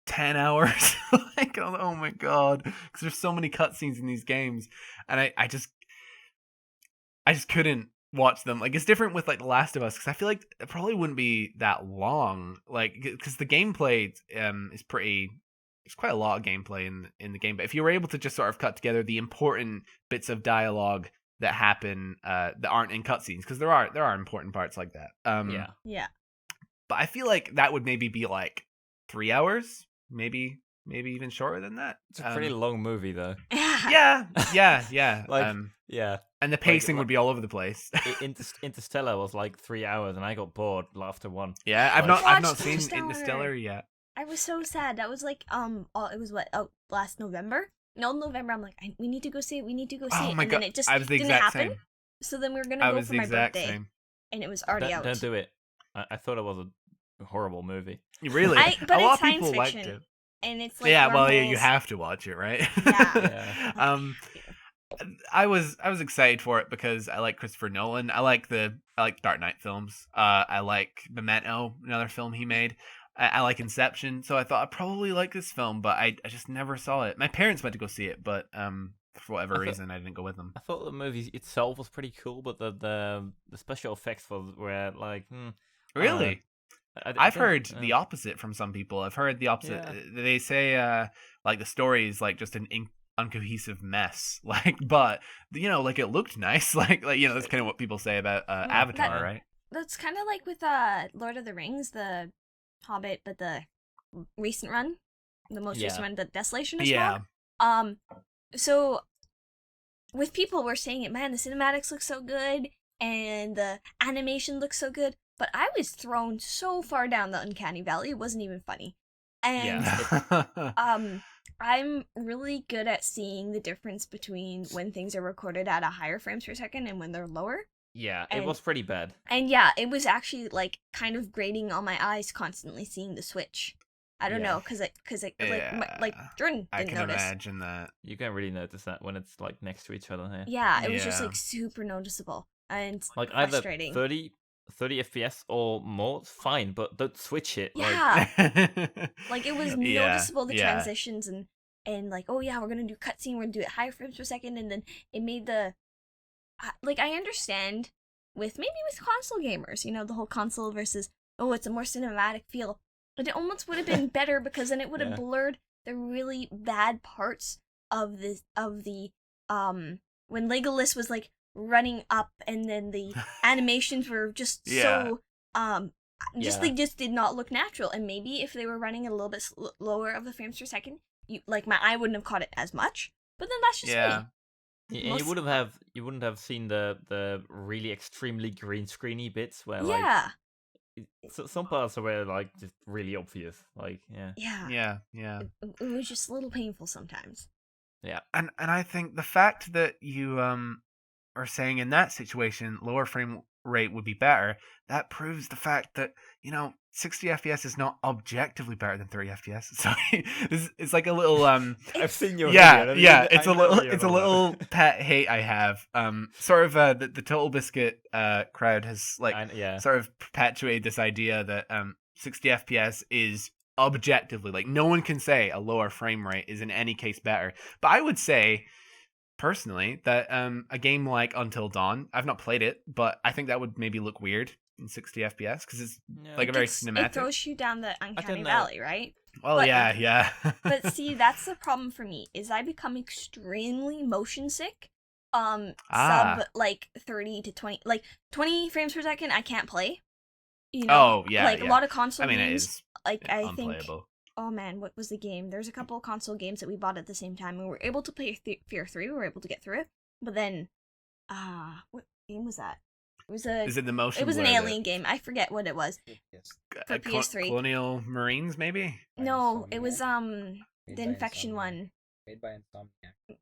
10 hours. Like, oh my god, because there's so many cutscenes in these games, and I just couldn't watch them. Like, it's different with like The Last of Us, because I feel like it probably wouldn't be that long, like because the gameplay is pretty. There's quite a lot of gameplay in the game, but if you were able to just sort of cut together the important bits of dialogue that happen that aren't in cutscenes, because there are important parts like that. Yeah. But I feel like that would maybe be like 3 hours, maybe even shorter than that. It's a pretty long movie, though. Yeah. Like, yeah. And the pacing would be all over the place. Interstellar was like 3 hours, and I got bored after one. Yeah, I've not seen Interstellar. Interstellar yet. I was so sad. That was like it was last November. No, November. I'm like, we need to go see it. We need to go see it. Oh my and god! then it just I was the didn't exact happen. same. So then we were gonna go for my birthday, and it was already out. Don't do it. I thought it was a horrible movie. Really? But a lot it's of people science liked fiction, it. and it's like Yeah, well, wormholes. you have to watch it, right? Yeah. I was excited for it because I like Christopher Nolan. I like Dark Knight films. I like Memento, another film he made. I like Inception, so I thought I'd probably like this film, but I just never saw it. My parents went to go see it, but for whatever reason, I didn't go with them. I thought the movie itself was pretty cool, but the special effects were like, Really? I've heard the opposite from some people. I've heard the opposite. Yeah. They say like the story is like just an uncohesive mess. Like, but like it looked nice. Like that's kind of what people say about Avatar, right? That's kind of like with Lord of the Rings, the Hobbit, but the recent run, the most recent one, the Desolation of Smaug. So with people, we're saying it, man, the cinematics look so good and the animation looks so good, but I was thrown so far down the uncanny valley, it wasn't even funny. And I'm really good at seeing the difference between when things are recorded at a higher frames per second and when they're lower. Yeah, it was pretty bad. And yeah, it was actually like kind of grating on my eyes constantly seeing the switch. I don't know, because like Jordan didn't I can notice. imagine that. You can't really notice that when it's like next to each other here. Yeah, it was just like super noticeable and like either frustrating. 30 FPS or more, it's fine, but don't switch it. Yeah, like it was noticeable the transitions and like, oh yeah, we're gonna do cutscene, we're gonna do it higher frames per second, and then it made the like, I understand with console gamers, the whole console versus, it's a more cinematic feel. But it almost would have been better because then it would have blurred the really bad parts of the when Legolas was like running up and then the animations were just so they just did not look natural. And maybe if they were running a little bit lower of the frames per second, my eye wouldn't have caught it as much. But then that's just me. Yeah, you wouldn't have seen the really extremely green screeny bits where some parts were like just really obvious, like yeah. It was just a little painful sometimes. Yeah, and I think the fact that you are saying in that situation lower frame rate would be better, that proves the fact that 60 FPS is not objectively better than 30 FPS. So it's like a little I've seen your video. Yeah, it's a little pet hate I have. Sort of the Total Biscuit crowd has sort of perpetuated this idea that 60 FPS is objectively, like, no one can say a lower frame rate is in any case better. But I would say personally that a game like Until Dawn, I've not played it, but I think that would maybe look weird in 60 FPS because it's like a very cinematic. It throws you down the uncanny valley, right? Well, but, yeah. But see, that's the problem for me, is I become extremely motion sick. Sub like 30 to 20, like 20 frames per second, I can't play. Oh yeah, like a lot of console games. It is like I think. Unplayable. Oh man, what was the game? There's a couple of console games that we bought at the same time, and we were able to play Fear 3. We were able to get through it, but then, what game was that? It was a. Is it the motion? It was an alien game. I forget what it was. For PS3. Colonial Marines, maybe. No, it was the infection one. Made by Insomniac.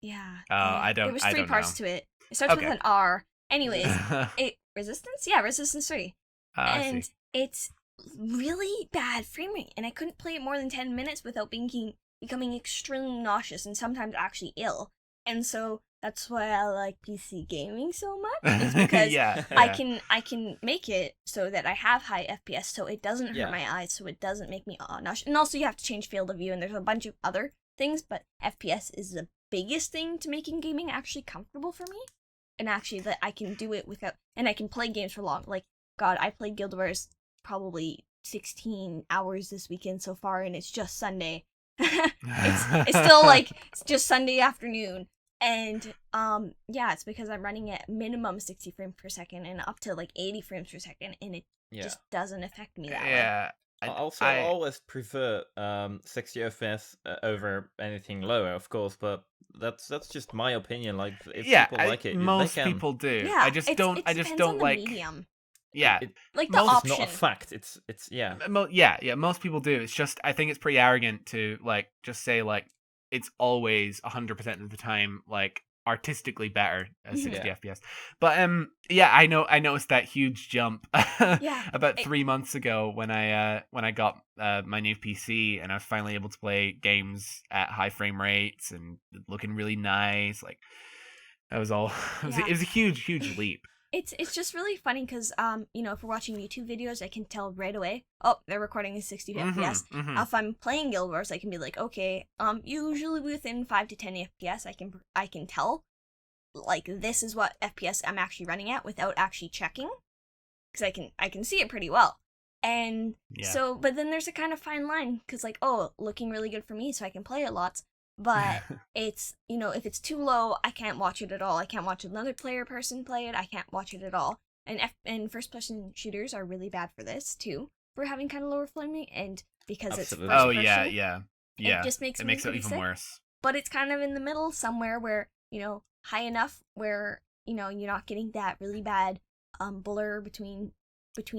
Yeah. I don't. There was I 3 don't parts know. to it. It starts with an R. Anyways, I Resistance? Yeah, Resistance 3. And see. it's really bad frame rate, and I couldn't play it more than 10 minutes without being becoming extremely nauseous and sometimes actually ill. And so that's why I like PC gaming so much. Is because yeah, I yeah. can make it so that I have high FPS, so it doesn't hurt Yeah. my eyes, so it doesn't make me nauseous. And also, you have to change field of view, and there's a bunch of other things. But FPS is the biggest thing to making gaming actually comfortable for me, and actually that I can do it without, and I can play games for long. Like God, I played Guild Wars probably 16 hours this weekend so far, and it's just Sunday. It's still like it's just Sunday afternoon. And yeah, it's because I'm running at minimum 60 frames per second and up to like 80 frames per second, and it just doesn't affect me that way. Yeah. I always prefer 60 FPS over anything lower, of course, but that's just my opinion. Like, if people like it, most they can. people do. Yeah, I just don't. It I just depends don't on the like. medium. Yeah, Like the most- It's option. not a fact. It's yeah. Yeah. Most people do. It's just I think it's pretty arrogant to like just say like it's always 100% of the time like artistically better at 60 Yeah. FPS. But yeah, I noticed that huge jump Yeah, about 3 months ago when I got my new PC and I was finally able to play games at high frame rates and looking really nice. Like that was all. Yeah. It was a huge leap. It's just really funny because you know, if we're watching YouTube videos, I can tell right away. Oh, they're recording in 60 FPS. Mhm. If I'm playing Guild Wars, I can be like, okay, usually within 5 to 10 FPS, I can tell, like, this is what FPS I'm actually running at without actually checking, because I can see it pretty well. And Yeah. so, but then there's a kind of fine line because, like, oh, looking really good for me, so I can play it lots. But it's, you know, if it's too low, I can't watch it at all. I can't watch another person play it. I can't watch it at all. And first-person shooters are really bad for this too, for having kind of lower framing, and because Absolutely. it's first Oh person, yeah. it just makes It me makes it pretty even sick. worse. But it's kind of in the middle somewhere where, you know, high enough where, you know, you're not getting that really bad blur between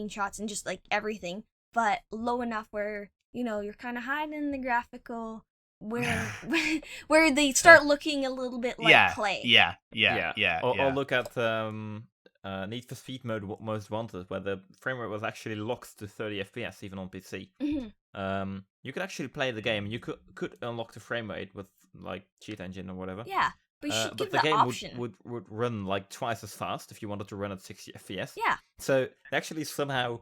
shots and just like everything, but low enough where, you know, you're kind of hiding the graphical where they start looking a little bit like clay. Yeah. Or look at Need for Speed Most Wanted, where the frame rate was actually locked to 30 FPS even on PC. Mm-hmm. You could actually play the game, and you could unlock the frame rate with like cheat engine or whatever. Yeah, but you should But give the the game option. would run like twice as fast if you wanted to run at 60 FPS. Yeah. So they actually somehow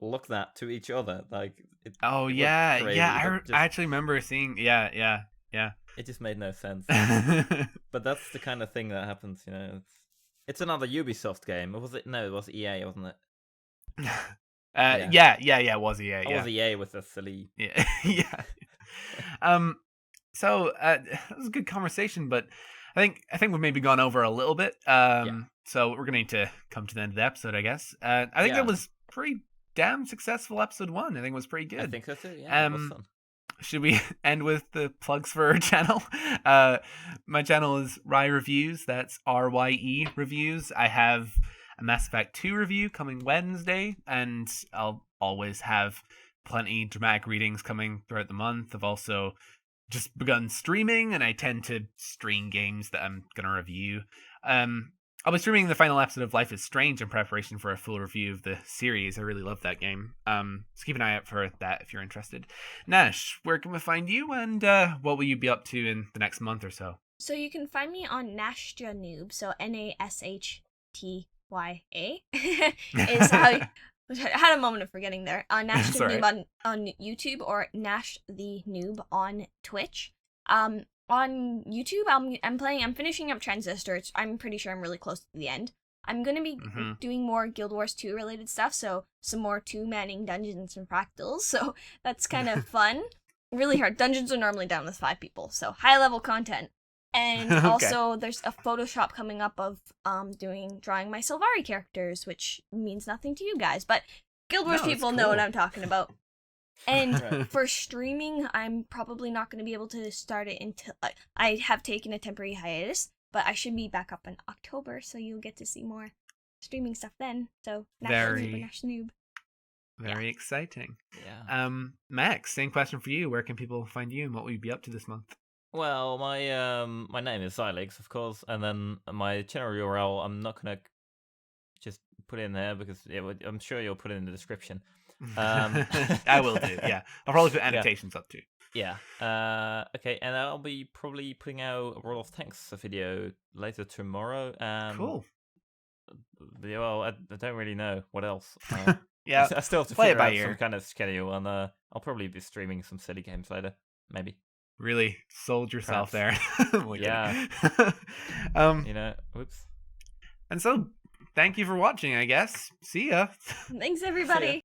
lock that to each other. Like Oh it yeah, looked crazy, yeah. but I actually remember seeing. Yeah. it just made no sense. But that's the kind of thing that happens, you know. It's another Ubisoft game. Or was it? No, it was EA, wasn't it? Yeah. It was EA. It was EA with the silly. Yeah. Yeah. So that was a good conversation, but I think we've maybe gone over a little bit. So we're gonna need to come to the end of the episode, I guess. I think that was pretty damn successful episode 1. I think it was pretty good. I think so too. Yeah, it was fun. Should we end with the plugs for our channel? My channel is Rye Reviews. That's RYE Reviews. I have a Mass Effect 2 review coming Wednesday, and I'll always have plenty dramatic readings coming throughout the month. I've also just begun streaming, and I tend to stream games that I'm going to review. I'll be streaming the final episode of Life is Strange in preparation for a full review of the series. I really love that game. So keep an eye out for that if you're interested. Nash, where can we find you, and what will you be up to in the next month or so? So you can find me on Nashtya Noob, so NASHTYA is how I had a moment of forgetting there. Nash the Noob on YouTube, or Nash the Noob on Twitch. On YouTube, I'm finishing up Transistor. I'm pretty sure I'm really close to the end. I'm gonna be doing more Guild Wars 2 related stuff, so some more 2-manning dungeons and fractals. So that's kind of fun. Really hard. Dungeons are normally done with 5 people, so high level content. And also, there's a Photoshop coming up of drawing my Sylvari characters, which means nothing to you guys, but Guild Wars people know what I'm talking about. And for streaming, I'm probably not going to be able to start it until I have taken a temporary hiatus, but I should be back up in October, so you'll get to see more streaming stuff then. So Nash Noob. Very exciting. Yeah. Max, same question for you. Where can people find you, and what will you be up to this month? Well, my name is Xylix, of course, and then my channel URL I'm not gonna just put in there because I'm sure you'll put it in the description. I will do. Yeah, I'll probably put annotations up too. Yeah. Okay, and I'll be probably putting out a World of Tanks video later tomorrow. Cool. Yeah, well, I don't really know what else. Yeah, I still have to play it figure by out some ear. kind of schedule, and I'll probably be streaming some silly games later, maybe. Really sold yourself Perhaps. there. Only Yeah. kidding. Whoops. And so, thank you for watching, I guess. See ya. Thanks, everybody.